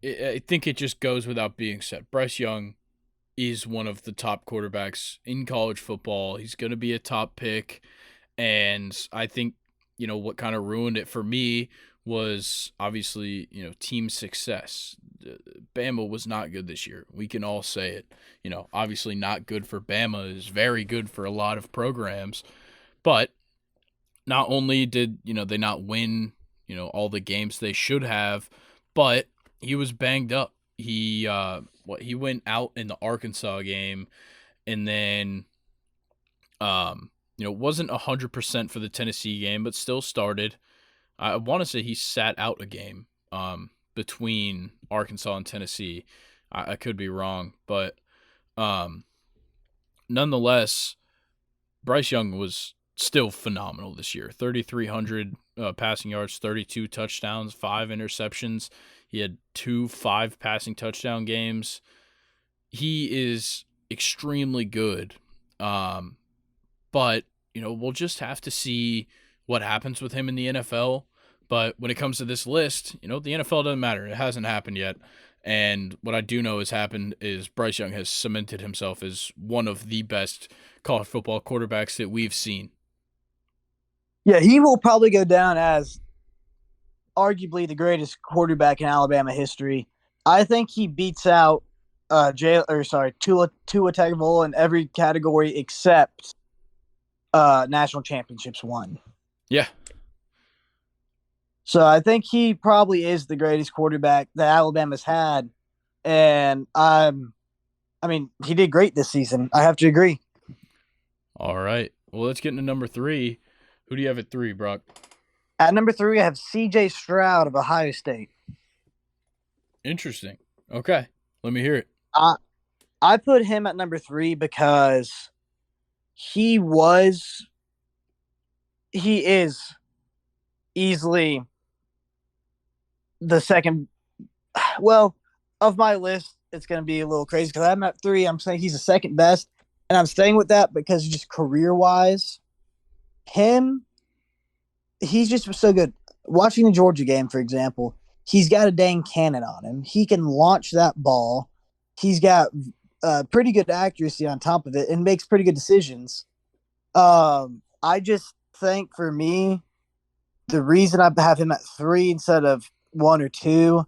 I think it just goes without being said. Bryce Young is one of the top quarterbacks in college football. He's going to be a top pick. And I think, what kind of ruined it for me was obviously, team success. Bama was not good this year. We can all say it. Obviously not good for Bama is very good for a lot of programs. But not only did, they not win, all the games they should have, but he was banged up. He went out in the Arkansas game, and then wasn't 100% for the Tennessee game, but still started. I want to say he sat out a game between Arkansas and Tennessee. I could be wrong, but nonetheless, Bryce Young was still phenomenal this year. 3,300 passing yards, 32 touchdowns, 5 interceptions. He had 2 5 passing touchdown games. He is extremely good. Um, but, we'll just have to see what happens with him in the NFL. But when it comes to this list, the NFL doesn't matter. It hasn't happened yet. And what I do know has happened is Bryce Young has cemented himself as one of the best college football quarterbacks that we've seen. Yeah, he will probably go down as arguably the greatest quarterback in Alabama history. I think he beats out Tua Tagovailoa in every category except national championships won. Yeah. So I think he probably is the greatest quarterback that Alabama's had, and I mean, he did great this season. I have to agree. All right. Well, let's get into number 3. Who do you have at 3, Brock? At number 3, I have C.J. Stroud of Ohio State. Interesting. Okay. Let me hear it. I put him at number 3 because he is easily the second. Well, of my list, it's going to be a little crazy because I'm at 3. I'm saying he's the second best, and I'm staying with that because just career wise, he's just so good. Watching the Georgia game, for example, he's got a dang cannon on him. He can launch that ball. He's got pretty good accuracy on top of it and makes pretty good decisions. I just think for me, the reason I have him at 3 instead of 1 or 2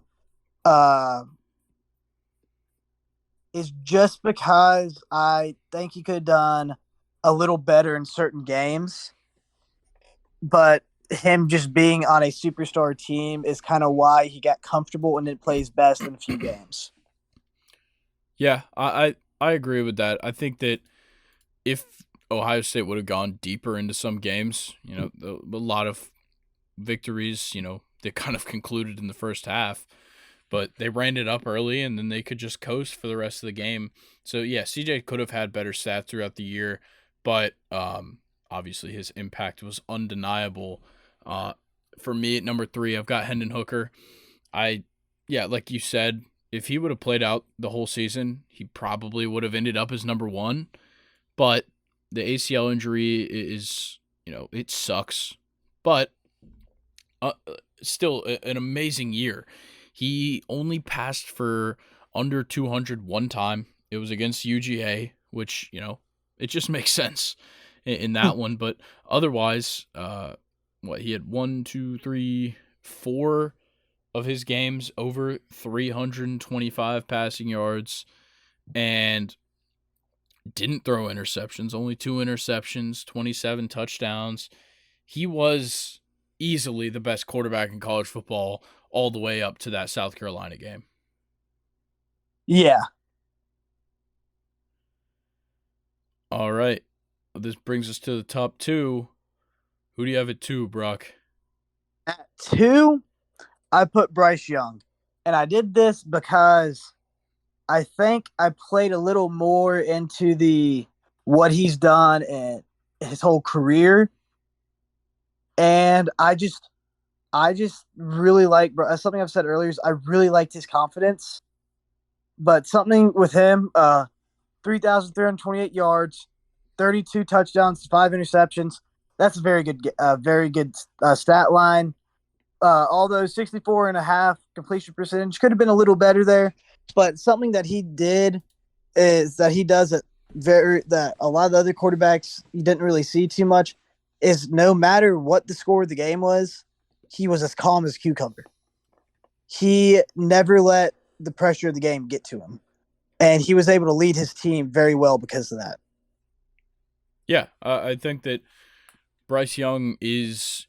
is just because I think he could have done a little better in certain games. But him just being on a superstar team is kind of why he got comfortable and it plays best in a few games. Yeah, I agree with that. I think that if Ohio State would have gone deeper into some games, a lot of victories, they kind of concluded in the first half, but they ran it up early and then they could just coast for the rest of the game. So yeah, CJ could have had better stats throughout the year, but obviously his impact was undeniable. For me at number 3, I've got Hendon Hooker. Like you said, if he would have played out the whole season, he probably would have ended up as number 1. But the ACL injury is, it sucks. But still an amazing year. He only passed for under 200 one time. It was against UGA, which, it just makes sense in that one. But otherwise, he had 1, 2, 3, 4 of his games over 325 passing yards and didn't throw interceptions, only 2 interceptions, 27 touchdowns. He was easily the best quarterback in college football all the way up to that South Carolina game. Yeah. All right. This brings us to the top 2. Who do you have at 2, Brock? At 2, I put Bryce Young. And I did this because I think I played a little more into what he's done in his whole career. And I just really like something I've said earlier is I really liked his confidence. But something with him, 3,328 yards, 32 touchdowns, 5 interceptions. That's a very good stat line. Although 64.5 completion percentage could have been a little better there, but something that he did is that he does it that a lot of the other quarterbacks you didn't really see too much is no matter what the score of the game was, he was as calm as a cucumber. He never let the pressure of the game get to him, and he was able to lead his team very well because of that. Yeah, I think that Bryce Young is,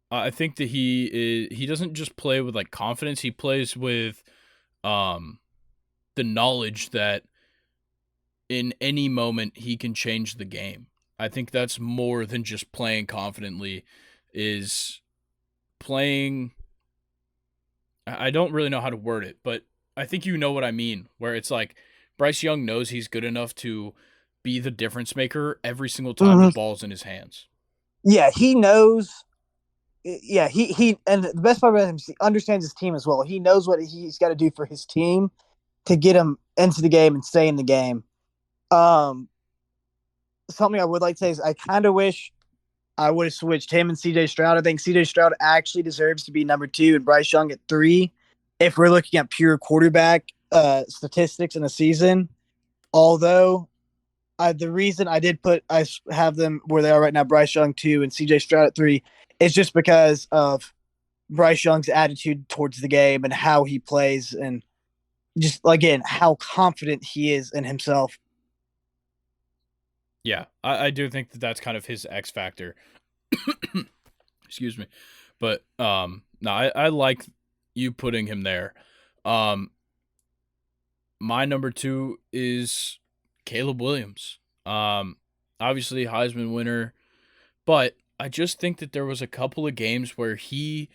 I think that he doesn't just play with like confidence. He plays with the knowledge that in any moment he can change the game. I think that's more than just playing confidently, is playing. I don't really know how to word it, but I think you know what I mean, where it's like Bryce Young knows he's good enough to be the difference maker every single time the Mhm. ball's in his hands. Yeah, he knows. Yeah, he and the best part about him is he understands his team as well. He knows what he's got to do for his team to get him into the game and stay in the game. Um, Something I would like to say is I kind of wish I would have switched him and CJ Stroud. I think CJ Stroud actually deserves to be number 2 and Bryce Young at 3 if we're looking at pure quarterback statistics in a season. Although the reason I have them where they are right now, Bryce Young 2 and CJ Stroud at 3, is just because of Bryce Young's attitude towards the game and how he plays and just again how confident he is in himself. Yeah, I do think that that's kind of his X factor. Excuse me, but no, I like you putting him there. Um, my number 2 is Caleb Williams. Obviously Heisman winner, but I just think that there was a couple of games where he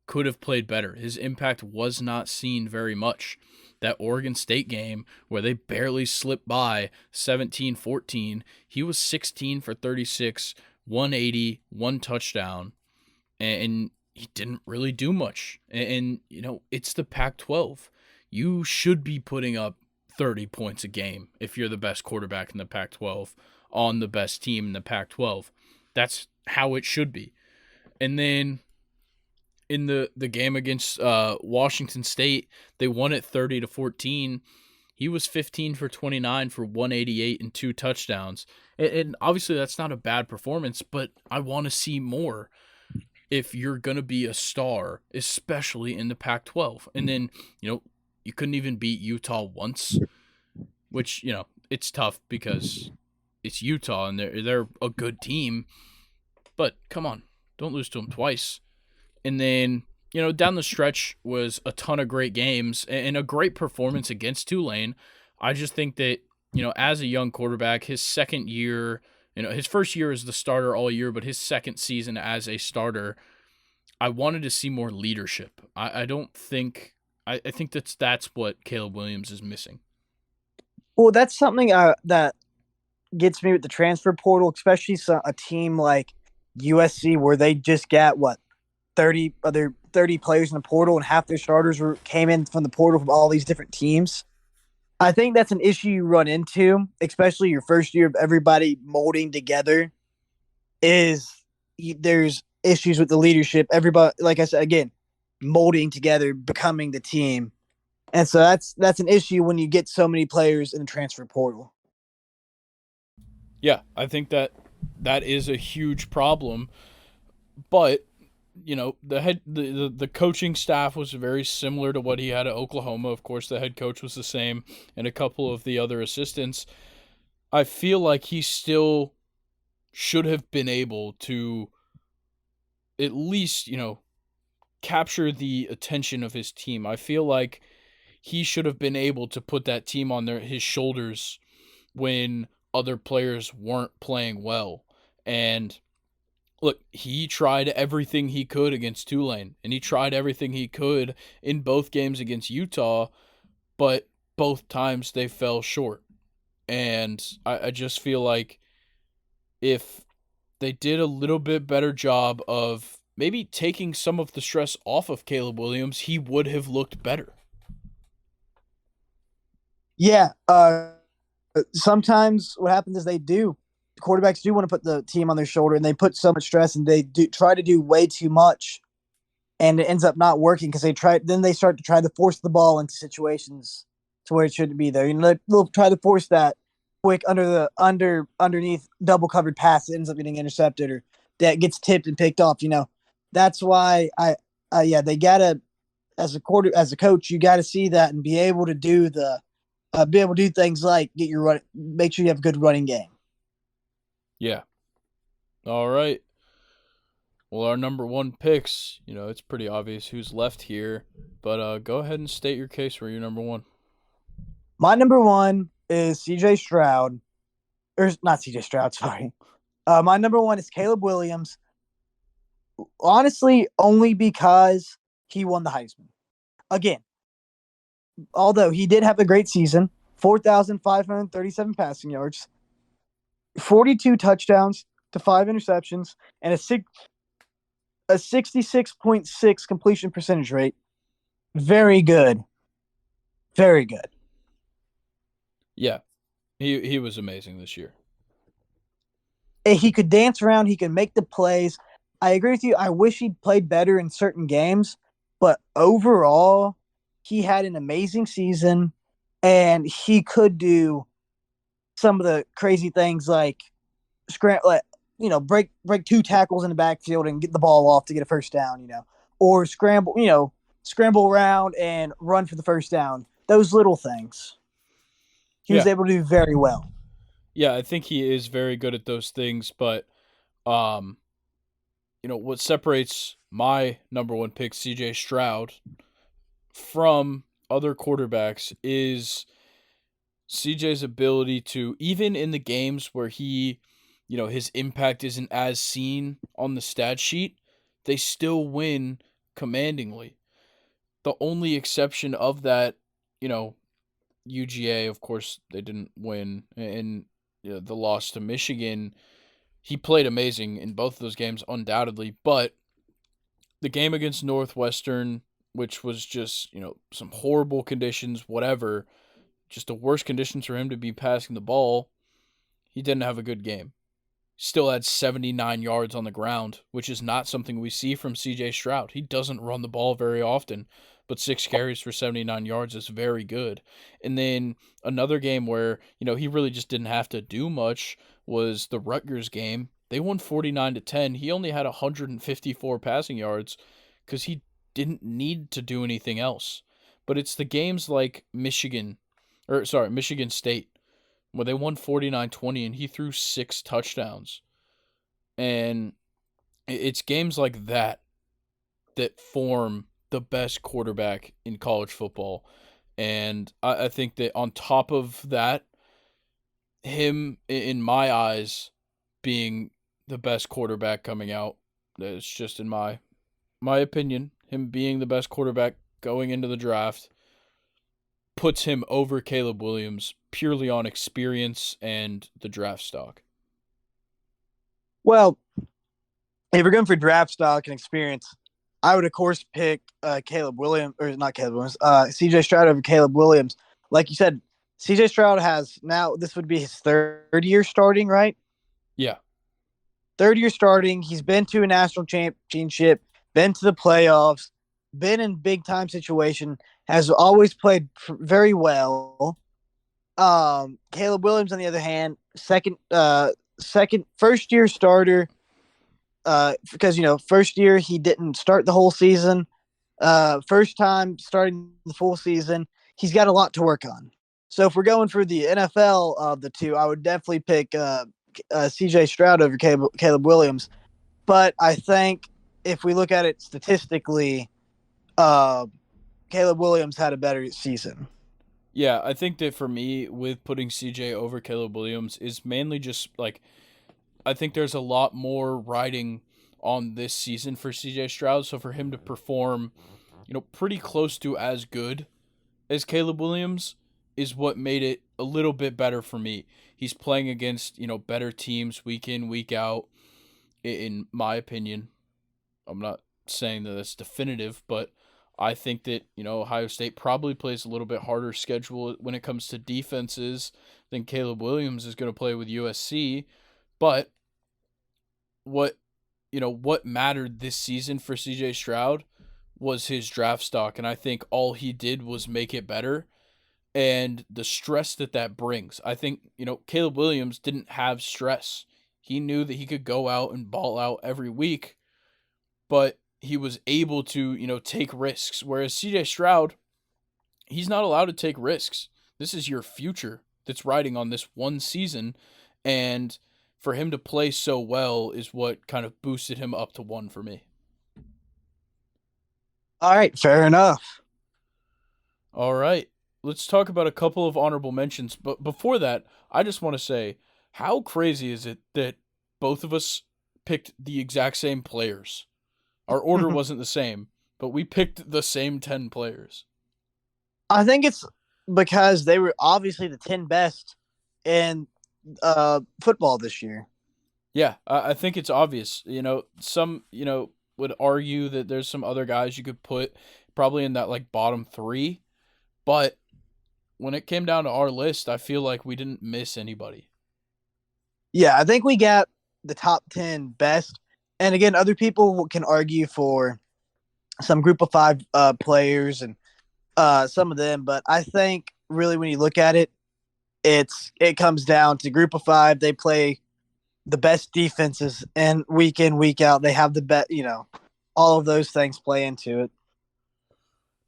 could have played better. His impact was not seen very much. That Oregon State game where they barely slipped by 17-14, he was 16 for 36, 180, one touchdown, and he didn't really do much. And you know, it's the Pac-12. You should be putting up 30 points a game if you're the best quarterback in the Pac-12 on the best team in the Pac-12. That's how it should be. And then in the game against Washington State, they won it 30-14. He was 15 for 29 for 188 and two touchdowns. And obviously that's not a bad performance, but I want to see more if you're going to be a star, especially in the Pac-12. And then, you know, you couldn't even beat Utah once, which, you know, it's tough because it's Utah and they're a good team, but come on, don't lose to them twice. And then, you know, down the stretch was a ton of great games and a great performance against Tulane. I just think that, you know, as a young quarterback, his second year, you know, his first year as the starter all year, but his second season as a starter, I wanted to see more leadership. I don't think I think that's what Caleb Williams is missing. Well, that's something that gets me with the transfer portal, especially a team like USC where they just got what 30 players in the portal and half their starters came in from the portal from all these different teams. I think that's an issue you run into, especially your first year of everybody molding together. Is there's issues with the leadership. Everybody, like I said again, molding together, becoming the team, and so that's an issue when you get so many players in the transfer portal. Yeah, I think that is a huge problem, but you know, the coaching staff was very similar to what he had at Oklahoma. Of course, the head coach was the same and a couple of the other assistants. I feel like he still should have been able to at least, you know, capture the attention of his team. I feel like he should have been able to put that team on his shoulders when other players weren't playing well. And look, he tried everything he could against Tulane, and he tried everything he could in both games against Utah, but both times they fell short. And I just feel like if they did a little bit better job of maybe taking some of the stress off of Caleb Williams, he would have looked better. Yeah, sometimes what happens is quarterbacks do want to put the team on their shoulder and they put so much stress and they do try to do way too much and it ends up not working because they start to try to force the ball into situations to where it shouldn't be there. You know, they'll try to force that quick underneath double covered pass that ends up getting intercepted or that gets tipped and picked off. You know, that's why yeah, they gotta as a coach, you got to see that and be able to do things like make sure you have a good running game. Yeah. All right. Well, our number one picks, you know, it's pretty obvious who's left here, but go ahead and state your case for your number one. My number one is CJ Stroud, or not CJ Stroud, sorry. My number one is Caleb Williams. Honestly, only because he won the Heisman. Again, although he did have a great season, 4,537 passing yards, 42 touchdowns to 5 interceptions and a 66.6 completion percentage rate. Very good. Very good. Yeah, he was amazing this year. He could dance around. He could make the plays. I agree with you. I wish he'd played better in certain games, but overall, he had an amazing season, and he could do some of the crazy things like like, break two tackles in the backfield and get the ball off to get a first down, or scramble around and run for the first down. Those little things he was Yeah, able to do very well. yeah, I think he is very good at those things. But um, what separates my number one pick, C.J. Stroud, from other quarterbacks is CJ's ability to, even in the games where his impact isn't as seen on the stat sheet, they still win commandingly. The only exception of that, you know, UGA, of course, they didn't win, and the loss to Michigan, he played amazing in both of those games, undoubtedly. But the game against Northwestern, which was just, some horrible conditions, whatever, just the worst conditions for him to be passing the ball, he didn't have a good game. Still had 79 yards on the ground, which is not something we see from CJ Stroud. He doesn't run the ball very often, but 6 carries for 79 yards is very good. And then another game where, he really just didn't have to do much was the Rutgers game. They won 49-10. He only had 154 passing yards because he didn't need to do anything else. But it's the games like Michigan State, where they won 49-20 and he threw 6 touchdowns. And it's games like that that form the best quarterback in college football. And I think that on top of that, him, in my eyes, being the best quarterback coming out, it's just in my opinion, him being the best quarterback going into the draft puts him over Caleb Williams purely on experience and the draft stock. Well, if you're going for draft stock and experience, I would of course pick Caleb Williams, or not Caleb Williams, CJ Stroud over Caleb Williams. Like you said, CJ Stroud has now, this would be his third year starting, right? Yeah. Third year starting. He's been to a national championship, been to the playoffs, been in big time situation, has always played very well. Caleb Williams, on the other hand, first year starter, because first year he didn't start the whole season. First time starting the full season, he's got a lot to work on. So if we're going for the NFL of the two, I would definitely pick C.J. Stroud over Caleb Williams. But I think if we look at it statistically, Caleb Williams had a better season. Yeah, I think that for me, with putting CJ over Caleb Williams, is mainly just like, I think there's a lot more riding on this season for CJ Stroud. So for him to perform, pretty close to as good as Caleb Williams is what made it a little bit better for me. He's playing against, better teams week in, week out, in my opinion. I'm not saying that that's definitive, but I think that, Ohio State probably plays a little bit harder schedule when it comes to defenses than Caleb Williams is going to play with USC. But what mattered this season for CJ Stroud was his draft stock, and I think all he did was make it better. And the stress that brings, I think, Caleb Williams didn't have stress. He knew that he could go out and ball out every week, but he was able to, take risks. Whereas CJ Stroud, he's not allowed to take risks. This is your future that's riding on this one season. And for him to play so well is what kind of boosted him up to one for me. All right, fair enough. All right. Let's talk about a couple of honorable mentions. But before that, I just want to say, how crazy is it that both of us picked the exact same players? Our order wasn't the same, but we picked the same 10 players. I think it's because they were obviously the 10 best, and football this year. Yeah, I think it's obvious. Some would argue that there's some other guys you could put probably in that like bottom three, but when it came down to our list, I feel like we didn't miss anybody. Yeah, I think we got the top 10 best. And again, other people can argue for some group of five players and some of them, but I think really when you look at it, it comes down to group of five. They play the best defenses, and week in, week out, they have the best, all of those things play into it.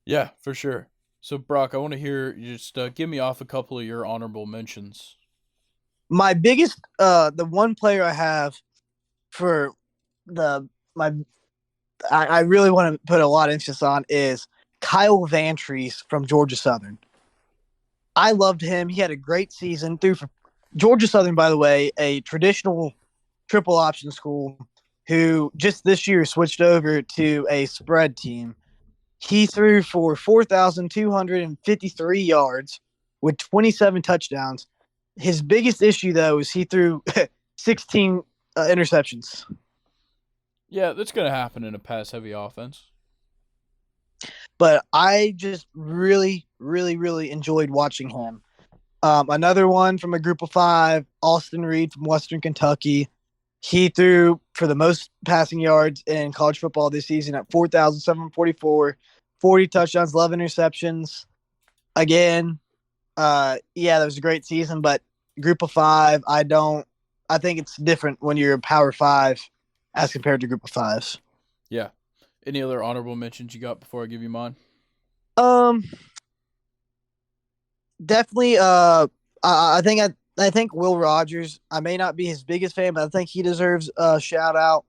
Yeah, for sure. So Brock, I want to hear you just give me off a couple of your honorable mentions. My biggest, the one player I have for the, my, I really want to put a lot of emphasis on is Kyle Vantrease from Georgia Southern. I loved him. He had a great season. Through for Georgia Southern, by the way, a traditional triple option school who just this year switched over to a spread team. He threw for 4,253 yards with 27 touchdowns. His biggest issue, though, is he threw 16 interceptions. Yeah, that's gonna happen in a pass heavy offense. But I just really, really, really enjoyed watching him. Another one from a group of five, Austin Reed from Western Kentucky. He threw for the most passing yards in college football this season at 4,744, 40 touchdowns, 11 interceptions. Again, yeah, that was a great season, but group of five, I think it's different when you're a power five as compared to group of fives. Yeah. Any other honorable mentions you got before I give you mine? Um, definitely. I think Will Rogers. I may not be his biggest fan, but I think he deserves a shout out.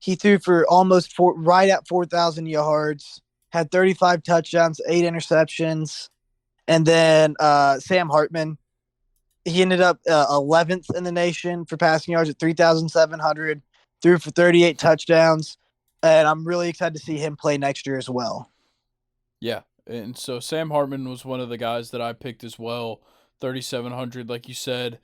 He threw for almost right at 4,000 yards, had 35 touchdowns, 8 interceptions, and then Sam Hartman. He ended up 11th in the nation for passing yards at 3,700. Threw for 38 touchdowns, and I'm really excited to see him play next year as well. Yeah. And so Sam Hartman was one of the guys that I picked as well. 3,700, like you said,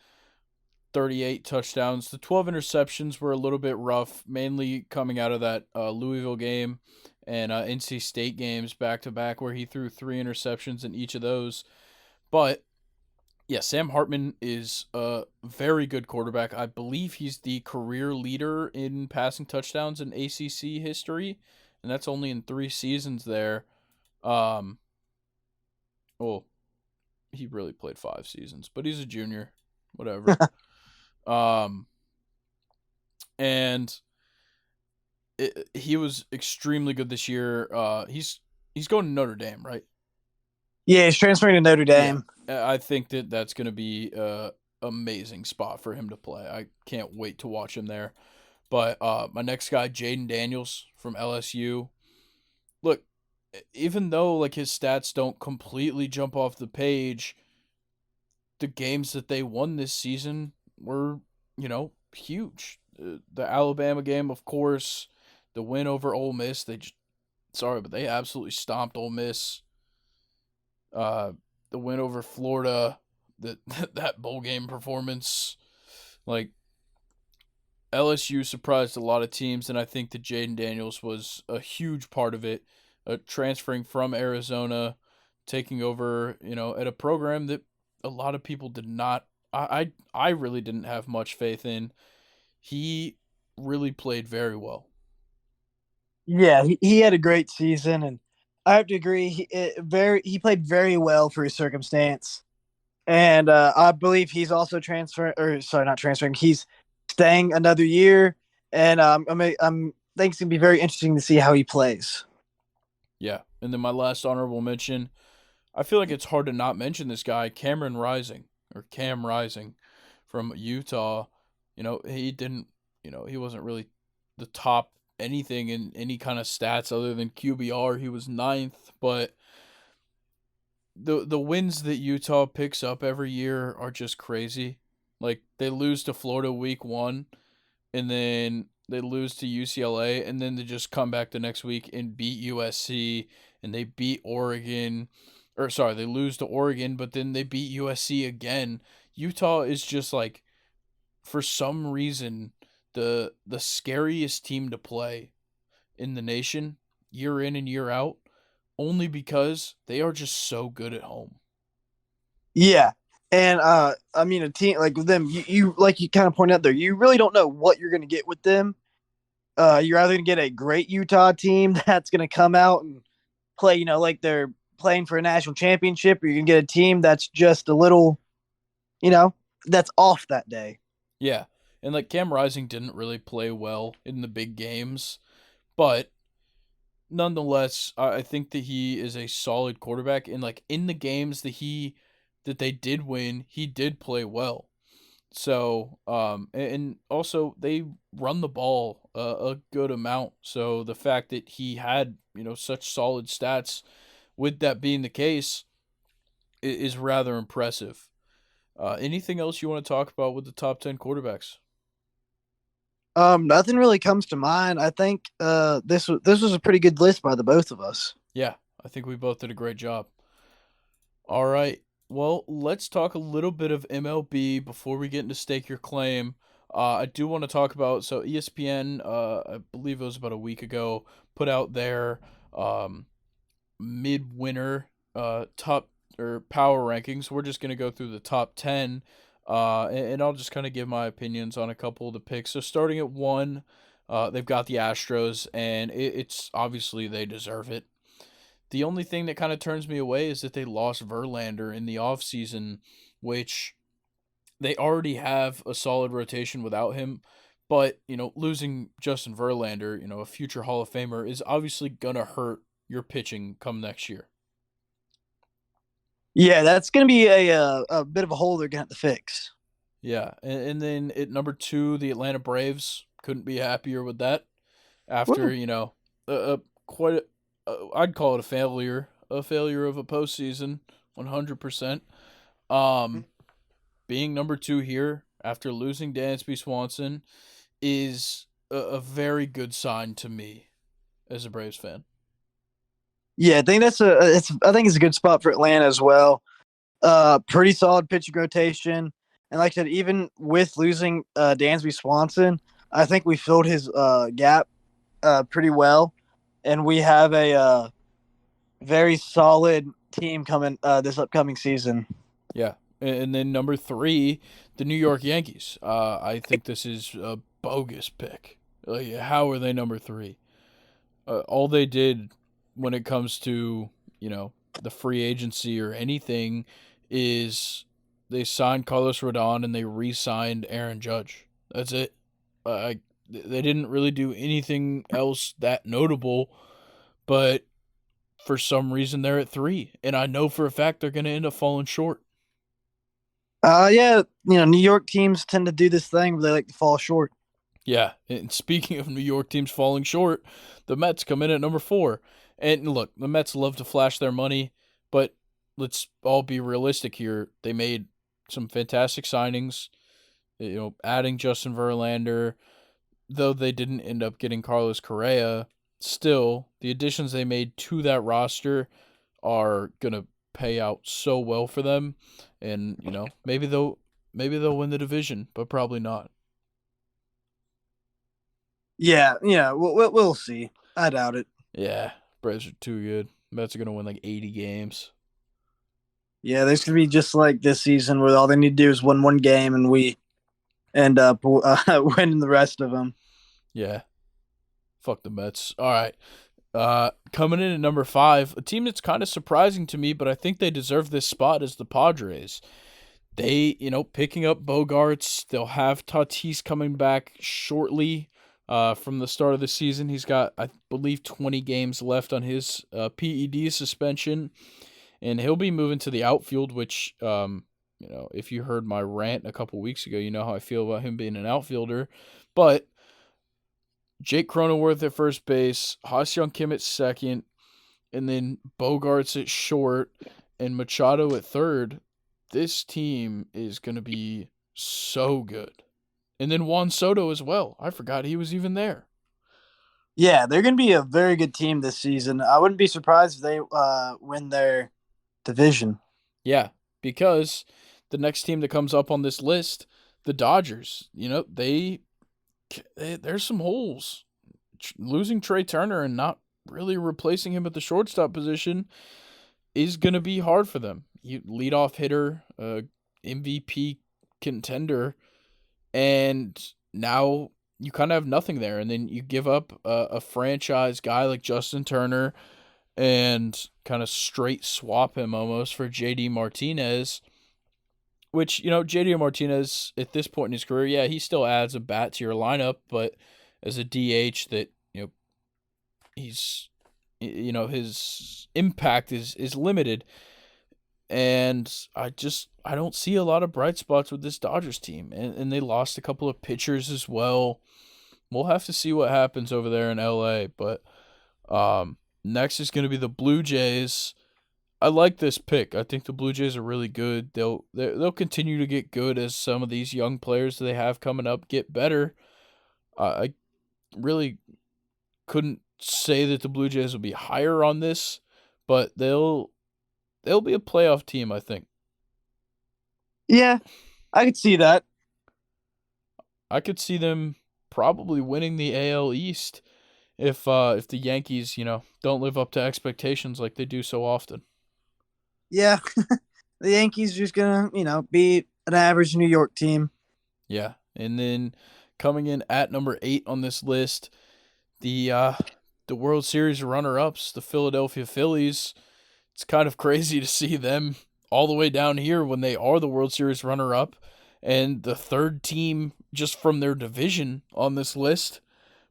38 touchdowns. The 12 interceptions were a little bit rough, mainly coming out of that Louisville game and NC State games back to back, where he threw 3 interceptions in each of those. But yeah, Sam Hartman is a very good quarterback. I believe he's the career leader in passing touchdowns in ACC history, and that's only in 3 seasons there. Um, well, he really played 5 seasons, but he's a junior, whatever. Um, and he was extremely good this year. He's going to Notre Dame, right? Yeah, he's transferring to Notre Yeah, Dame. I think that that's going to be a amazing spot for him to play. I can't wait to watch him there. But my next guy, Jaden Daniels from LSU. Look, even though like his stats don't completely jump off the page, the games that they won this season were, huge. The Alabama game, of course, the win over Ole Miss. Sorry, but they absolutely stomped Ole Miss. Uh, the win over Florida, that that bowl game performance, like LSU surprised a lot of teams, and I think that Jaden Daniels was a huge part of it. Transferring from Arizona, taking over, at a program that a lot of people did not. I really didn't have much faith in. He really played very well. Yeah, he had a great season, and I have to agree. He played very well for his circumstance, and I believe he's also transferring, or sorry, not transferring. He's staying another year, and I'm think it's gonna be very interesting to see how he plays. Yeah, and then my last honorable mention. I feel like it's hard to not mention this guy, Cameron Rising or Cam Rising from Utah. He didn't. He wasn't really the top anything in any kind of stats other than QBR. He was ninth, but the wins that Utah picks up every year are just crazy. Like they lose to Florida week 1 and then they lose to UCLA and then they just come back the next week and beat USC and they beat Oregon or sorry, they lose to Oregon but then they beat USC again. Utah is just like for some reason, the scariest team to play in the nation year in and year out, only because they are just so good at home. Yeah. And I mean a team like with them, you like you kind of pointed out there, you really don't know what you're gonna get with them. You're either gonna get a great Utah team that's gonna come out and play, like they're playing for a national championship, or you can get a team that's just a little, you know, that's off that day. Yeah. And like Cam Rising didn't really play well in the big games, but nonetheless, I think that he is a solid quarterback, and like in the games that they did win, he did play well. So, and also they run the ball a good amount. So the fact that he had, such solid stats with that being the case is rather impressive. Anything else you want to talk about with the top 10 quarterbacks? Nothing really comes to mind. I think this was a pretty good list by the both of us. Yeah, I think we both did a great job. All right. Well, let's talk a little bit of MLB before we get into stake your claim. I do want to talk about ESPN. I believe it was about a week ago, put out their um, midwinter top or power rankings. We're just gonna go through the top 10, and I'll just kind of give my opinions on a couple of the picks. So starting at one, they've got the Astros, and it's obviously they deserve it. The only thing that kind of turns me away is that they lost Verlander in the offseason, which they already have a solid rotation without him. But, losing Justin Verlander, a future Hall of Famer, is obviously going to hurt your pitching come next year. Yeah, that's going to be a bit of a hole they're going to have to fix. Yeah. And then at number two, the Atlanta Braves. Couldn't be happier with that after, Woo. quite I'd call it a failure of a postseason, 100%. Um, being number two here after losing Dansby Swanson is a very good sign to me as a Braves fan. Yeah, I think I think it's a good spot for Atlanta as well. Pretty solid pitching rotation, and like I said, even with losing Dansby Swanson, I think we filled his gap pretty well, and we have a very solid team coming this upcoming season. Yeah. And then number three, the New York Yankees. I think this is a bogus pick. Like, how are they number three? All they did when it comes to, the free agency or anything is they signed Carlos Rodon and they re-signed Aaron Judge. That's it. They didn't really do anything else that notable, but for some reason they're at three, and I know for a fact they're going to end up falling short. Yeah, New York teams tend to do this thing where they like to fall short. Yeah, and speaking of New York teams falling short, the Mets come in at number four. And look, the Mets love to flash their money, but let's all be realistic here. They made some fantastic signings, adding Justin Verlander, though they didn't end up getting Carlos Correa. Still, the additions they made to that roster are gonna pay out so well for them, and maybe they'll win the division, but probably not. Yeah, we'll see. I doubt it. Yeah, Braves are too good. Mets are gonna win like 80 games. Yeah, there's gonna be just like this season where all they need to do is win one game, and we end up winning the rest of them. Yeah, fuck the Mets. All right. Coming in at number five, a team that's kind of surprising to me, but I think they deserve this spot is the Padres. They, picking up Bogarts. They'll have Tatis coming back shortly from the start of the season. He's got, I believe, 20 games left on his PED suspension, and he'll be moving to the outfield, which, if you heard my rant a couple weeks ago, you know how I feel about him being an outfielder. But Jake Cronenworth at first base, Ha-Seong Kim at second, and then Bogarts at short, and Machado at third. This team is going to be so good. And then Juan Soto as well. I forgot he was even there. Yeah, they're going to be a very good team this season. I wouldn't be surprised if they win their division. Yeah, because the next team that comes up on this list, the Dodgers, there's some holes. Losing Trey Turner and not really replacing him at the shortstop position is going to be hard for them. You leadoff hitter, MVP contender, and now you kind of have nothing there. And then you give up a franchise guy like Justin Turner and kind of straight swap him almost for JD Martinez, which, JD Martinez at this point in his career, yeah, he still adds a bat to your lineup, but as a DH that, he's, his impact is limited. And I don't see a lot of bright spots with this Dodgers team. And they lost a couple of pitchers as well. We'll have to see what happens over there in LA. But next is going to be the Blue Jays. I like this pick. I think the Blue Jays are really good. They'll continue to get good as some of these young players that they have coming up get better. I really couldn't say that the Blue Jays will be higher on this, but they'll be a playoff team, I think. Yeah, I could see that. I could see them probably winning the AL East if the Yankees, don't live up to expectations like they do so often. Yeah, the Yankees are just gonna, be an average New York team. Yeah, and then coming in at number 8 on this list, the World Series runner-ups, the Philadelphia Phillies. It's kind of crazy to see them all the way down here when they are the World Series runner-up and the third team just from their division on this list.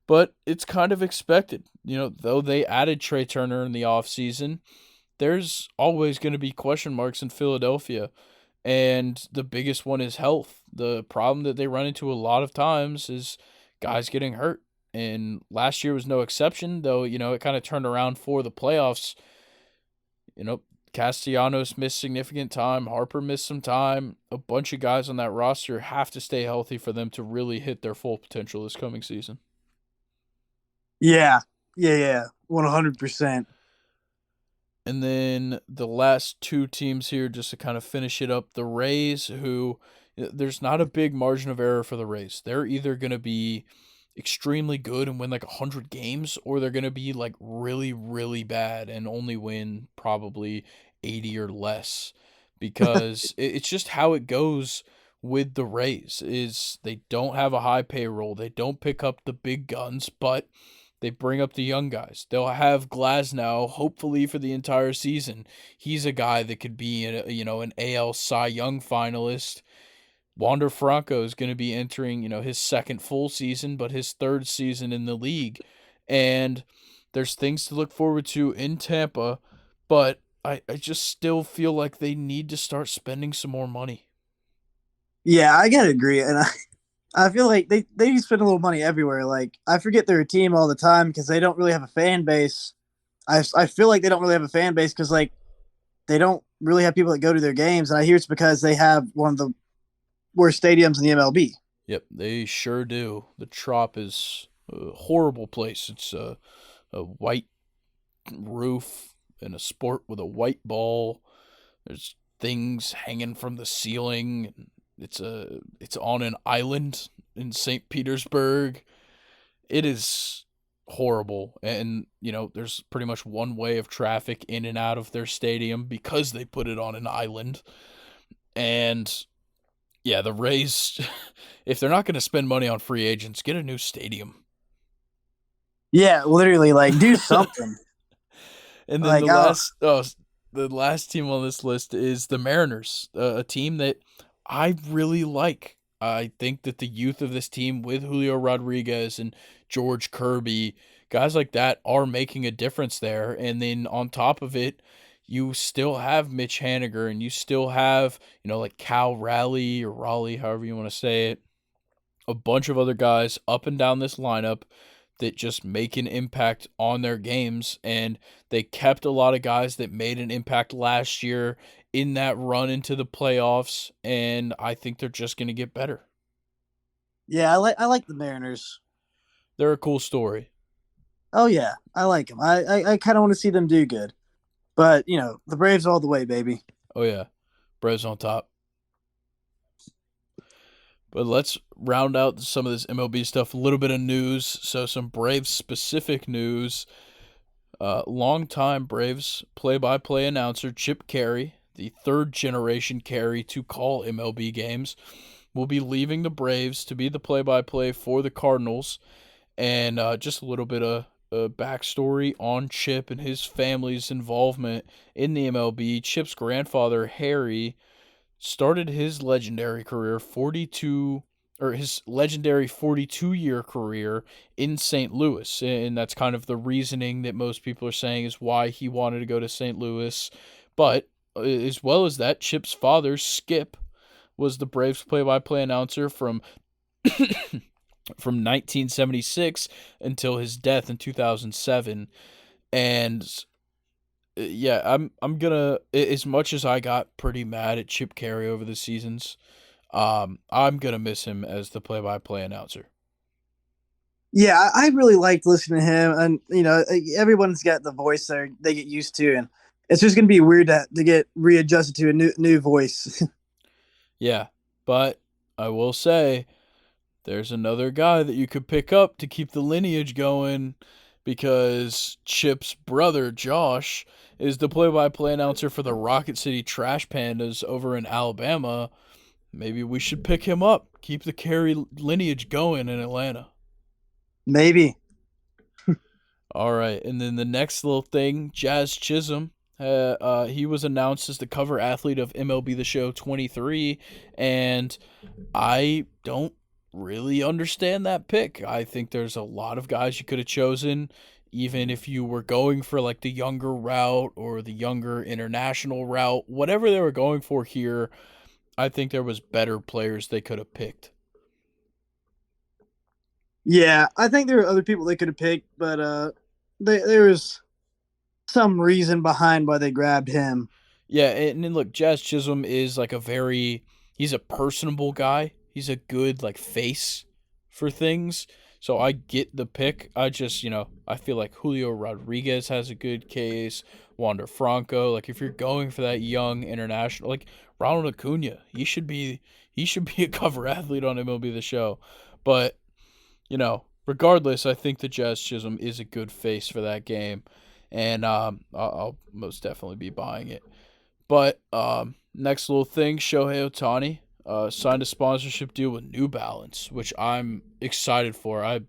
But it's kind of expected. Though they added Trey Turner in the offseason, there's always going to be question marks in Philadelphia. And the biggest one is health. The problem that they run into a lot of times is guys getting hurt. And last year was no exception, though, it kind of turned around for the playoffs. Castellanos missed significant time. Harper missed some time. A bunch of guys on that roster have to stay healthy for them to really hit their full potential this coming season. Yeah. 100%. And then the last two teams here, just to kind of finish it up, the Rays, who there's not a big margin of error for the Rays. They're either going to be extremely good and win like 100 games, or they're going to be like really, really bad and only win probably 80 or less, because it's just how it goes with the Rays. Is they don't have a high payroll. They don't pick up the big guns, but they bring up the young guys. They'll have Glasnow, hopefully, for the entire season. He's a guy that could be an AL Cy Young finalist. Wander Franco is going to be entering, his second full season, but his third season in the league. And there's things to look forward to in Tampa, but I just still feel like they need to start spending some more money. Yeah, I gotta agree. And I feel like they spend a little money everywhere. Like, I forget they're a team all the time because they don't really have a fan base. I feel like they don't really have a fan base because, like, they don't really have people that go to their games. And I hear it's because they have one of the worst stadiums in the MLB. Yep, they sure do. The Trop is a horrible place. It's a white roof and a sport with a white ball. There's things hanging from the ceiling. It's on an island in St. Petersburg. It is horrible, and there's pretty much one way of traffic in and out of their stadium because they put it on an island. And yeah, the Rays, if they're not going to spend money on free agents, get a new stadium. Yeah, literally, like, do something. And then the last team on this list is the Mariners, a team that I really like. I think that the youth of this team with Julio Rodriguez and George Kirby, guys like that, are making a difference there. And then on top of it, you still have Mitch Haniger, and you still have, like Cal Raleigh, however you want to say it, a bunch of other guys up and down this lineup that just make an impact on their games. And they kept a lot of guys that made an impact last year in that run into the playoffs, and I think they're just going to get better. Yeah, I like the Mariners. They're a cool story. Oh yeah, I like them. I kind of want to see them do good. But, the Braves all the way, baby. Oh, yeah. Braves on top. But let's round out some of this MLB stuff. A little bit of news. So some Braves specific news. Longtime Braves play-by-play announcer Chip Caray, the third generation Caray to call MLB games, will be leaving the Braves to be the play-by-play for the Cardinals. And just a little bit of backstory on Chip and his family's involvement in the MLB. Chip's grandfather, Harry, started his legendary career 42 or his legendary 42-year career in St. Louis, and that's kind of the reasoning that most people are saying is why he wanted to go to St. Louis. But as well as that, Chip's father, Skip, was the Braves play-by-play announcer from from 1976 until his death in 2007. And yeah, I'm gonna, as much as I got pretty mad at Chip Caray over the seasons, I'm gonna miss him as the play-by-play announcer. Yeah, I really liked listening to him, and everyone's got the voice they get used to, and it's just gonna be weird to get readjusted to a new voice. Yeah, but I will say there's another guy that you could pick up to keep the lineage going, because Chip's brother Josh is the play-by-play announcer for the Rocket City Trash Pandas over in Alabama. Maybe we should pick him up, keep the Caray lineage going in Atlanta. Maybe. All right, and then the next little thing, Jazz Chisholm. He was announced as the cover athlete of MLB The Show 23, and I don't really understand that pick. I think there's a lot of guys you could have chosen, even if you were going for like the younger route or the younger international route, whatever they were going for here. I think there was better players they could have picked. Yeah, I think there were other people they could have picked, but there was some reason behind why they grabbed him. Yeah, and then look, Jazz Chisholm is like he's a personable guy. He's a good like face for things. So I get the pick. I just, I feel like Julio Rodriguez has a good case. Wander Franco, like if you're going for that young international, like Ronald Acuna, he should be a cover athlete on MLB The Show. But, regardless, I think the Jazz Chisholm is a good face for that game, and I'll most definitely be buying it. But next little thing, Shohei Ohtani signed a sponsorship deal with New Balance, which I'm excited for. I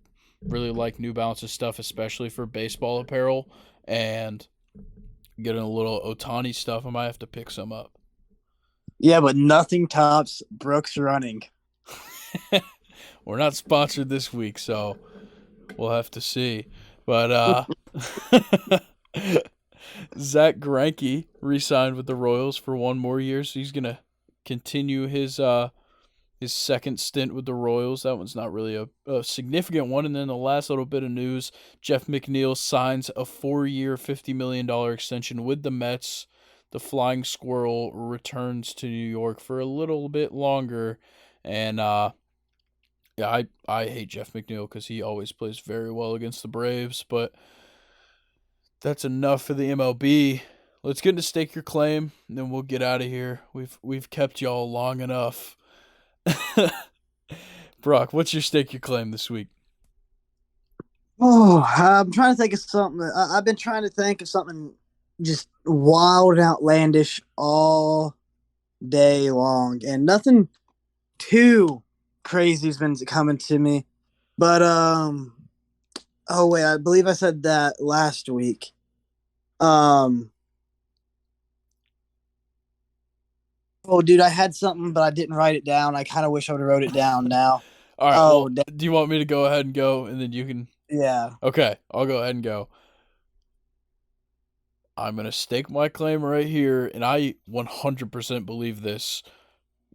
really like New Balance's stuff, especially for baseball apparel, and getting a little Ohtani stuff, I might have to pick some up. Yeah, but nothing tops Brooks running. We're not sponsored this week, so we'll have to see. But Zach Greinke re-signed with the Royals for one more year, so he's gonna continue his second stint with the Royals. That one's not really a significant one. And then the last little bit of news, Jeff McNeil signs a 4-year, $50 million extension with the Mets. The Flying Squirrel returns to New York for a little bit longer. And yeah, I hate Jeff McNeil because he always plays very well against the Braves. But that's enough for the MLB. Let's get into Stake Your Claim, and then we'll get out of here. We've kept y'all long enough. Brock, what's your Stake Your Claim this week? Oh, I'm trying to think of something. I've been trying to think of something just wild and outlandish all day long, and nothing too crazy has been coming to me. But oh wait, I believe I said that last week. Oh, dude, I had something, but I didn't write it down. I kind of wish I would have wrote it down now. All right, Oh, well, do you want me to go ahead and go, and then you can? yeah. Okay, I'll go ahead and go. I'm going to stake my claim right here, and I 100% believe this.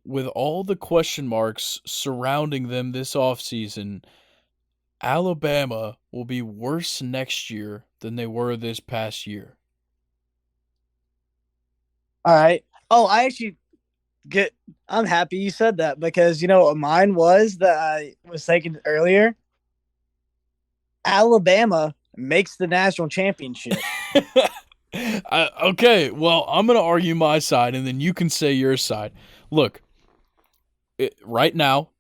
With all the question marks surrounding them this offseason, Alabama will be worse next year than they were this past year. All right. Oh, I actually get. I'm happy you said that because you know what mine was that I was thinking earlier. Alabama makes the national championship. Okay, well, I'm going to argue my side, and then you can say your side. Look, right now,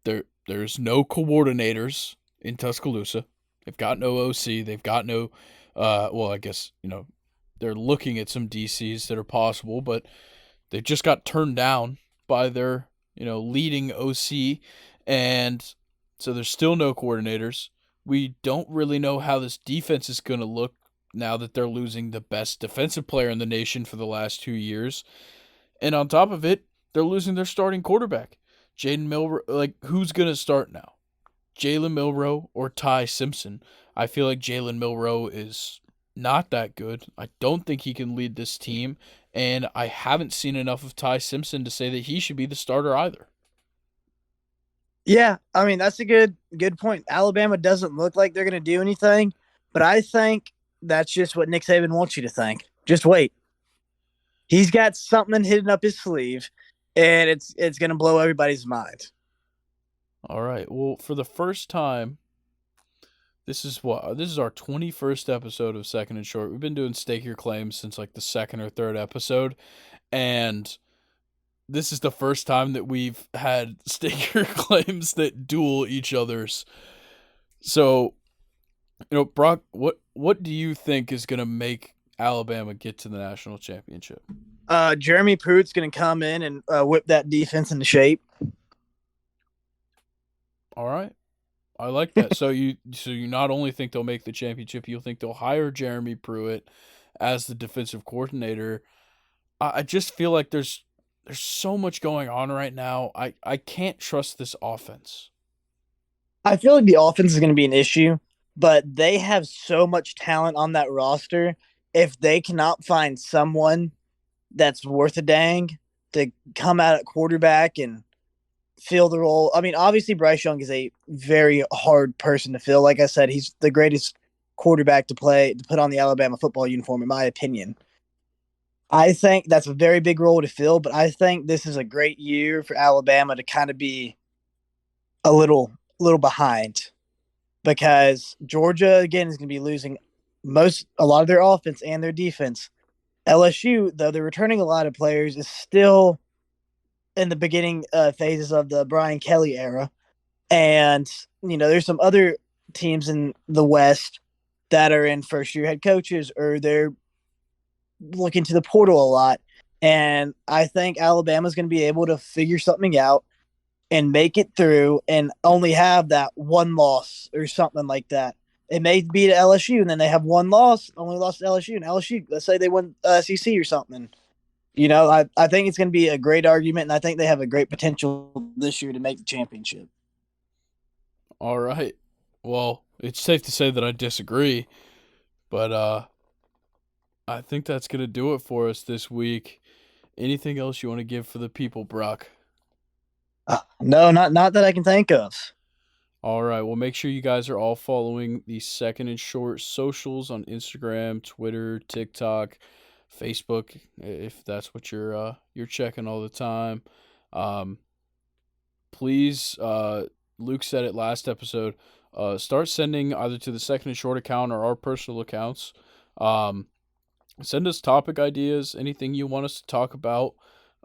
There's no coordinators in Tuscaloosa. They've got no OC. They've got no well, I guess, they're looking at some DCs that are possible, but they just got turned down by their, leading OC, and so there's still no coordinators. We don't really know how this defense is going to look now that they're losing the best defensive player in the nation for the last 2 years. And on top of it, they're losing their starting quarterback. Jaden Milroe, like, who's going to start now? Jalen Milroe or Ty Simpson? I feel like Jalen Milroe is not that good. I don't think he can lead this team, and I haven't seen enough of Ty Simpson to say that he should be the starter either. Yeah, I mean that's a good point. Alabama doesn't look like they're going to do anything, but I think that's just what Nick Saban wants you to think. Just wait. He's got something hidden up his sleeve, and it's going to blow everybody's mind. All right. Well, for the first time, this is our 21st episode of Second and Short. We've been doing Stake Your Claims since like the second or third episode, and this is the first time that we've had Stake Your Claims that duel each other's. So, Brock, what do you think is going to make Alabama get to the national championship? Jeremy Pruitt's going to come in and whip that defense into shape. All right. I like that. So you not only think they'll make the championship, you think they'll hire Jeremy Pruitt as the defensive coordinator. I just feel like there's so much going on right now. I can't trust this offense. I feel like the offense is going to be an issue, but they have so much talent on that roster. If they cannot find someone that's worth a dang to come out at quarterback and fill the role. I mean, obviously Bryce Young is a very hard person to fill. Like I said, he's the greatest quarterback to put on the Alabama football uniform, in my opinion. I think that's a very big role to fill, but I think this is a great year for Alabama to kind of be a little behind because Georgia again is going to be losing a lot of their offense and their defense. LSU, though they're returning a lot of players, is still in the beginning phases of the Brian Kelly era. And, there's some other teams in the West that are in first year head coaches or they're looking to the portal a lot. And I think Alabama's going to be able to figure something out and make it through and only have that one loss or something like that. It may be to LSU and then they have one loss, only lost to LSU. And LSU, let's say they win SEC or something. I think it's going to be a great argument, and I think they have a great potential this year to make the championship. All right. Well, it's safe to say that I disagree, but I think that's going to do it for us this week. Anything else you want to give for the people, Brock? No, not that I can think of. All right. Well, make sure you guys are all following the Second and Short socials on Instagram, Twitter, TikTok, Facebook, if that's what you're checking all the time. Please, Luke said it last episode. Start sending either to the Second and Short account or our personal accounts. Send us topic ideas, anything you want us to talk about.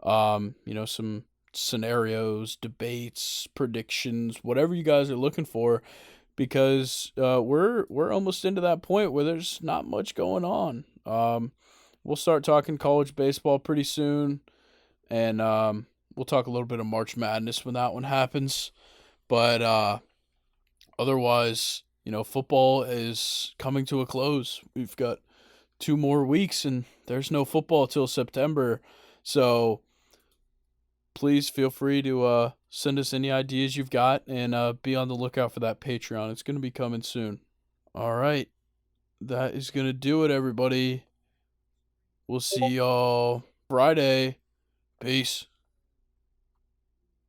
Some scenarios, debates, predictions, whatever you guys are looking for, because we're almost into that point where there's not much going on. We'll start talking college baseball pretty soon, and we'll talk a little bit of March Madness when that one happens. But otherwise, football is coming to a close. We've got 2 more weeks, and there's no football till September. So please feel free to send us any ideas you've got, and be on the lookout for that Patreon. It's going to be coming soon. All right. That is going to do it, everybody. We'll see y'all Friday. Peace.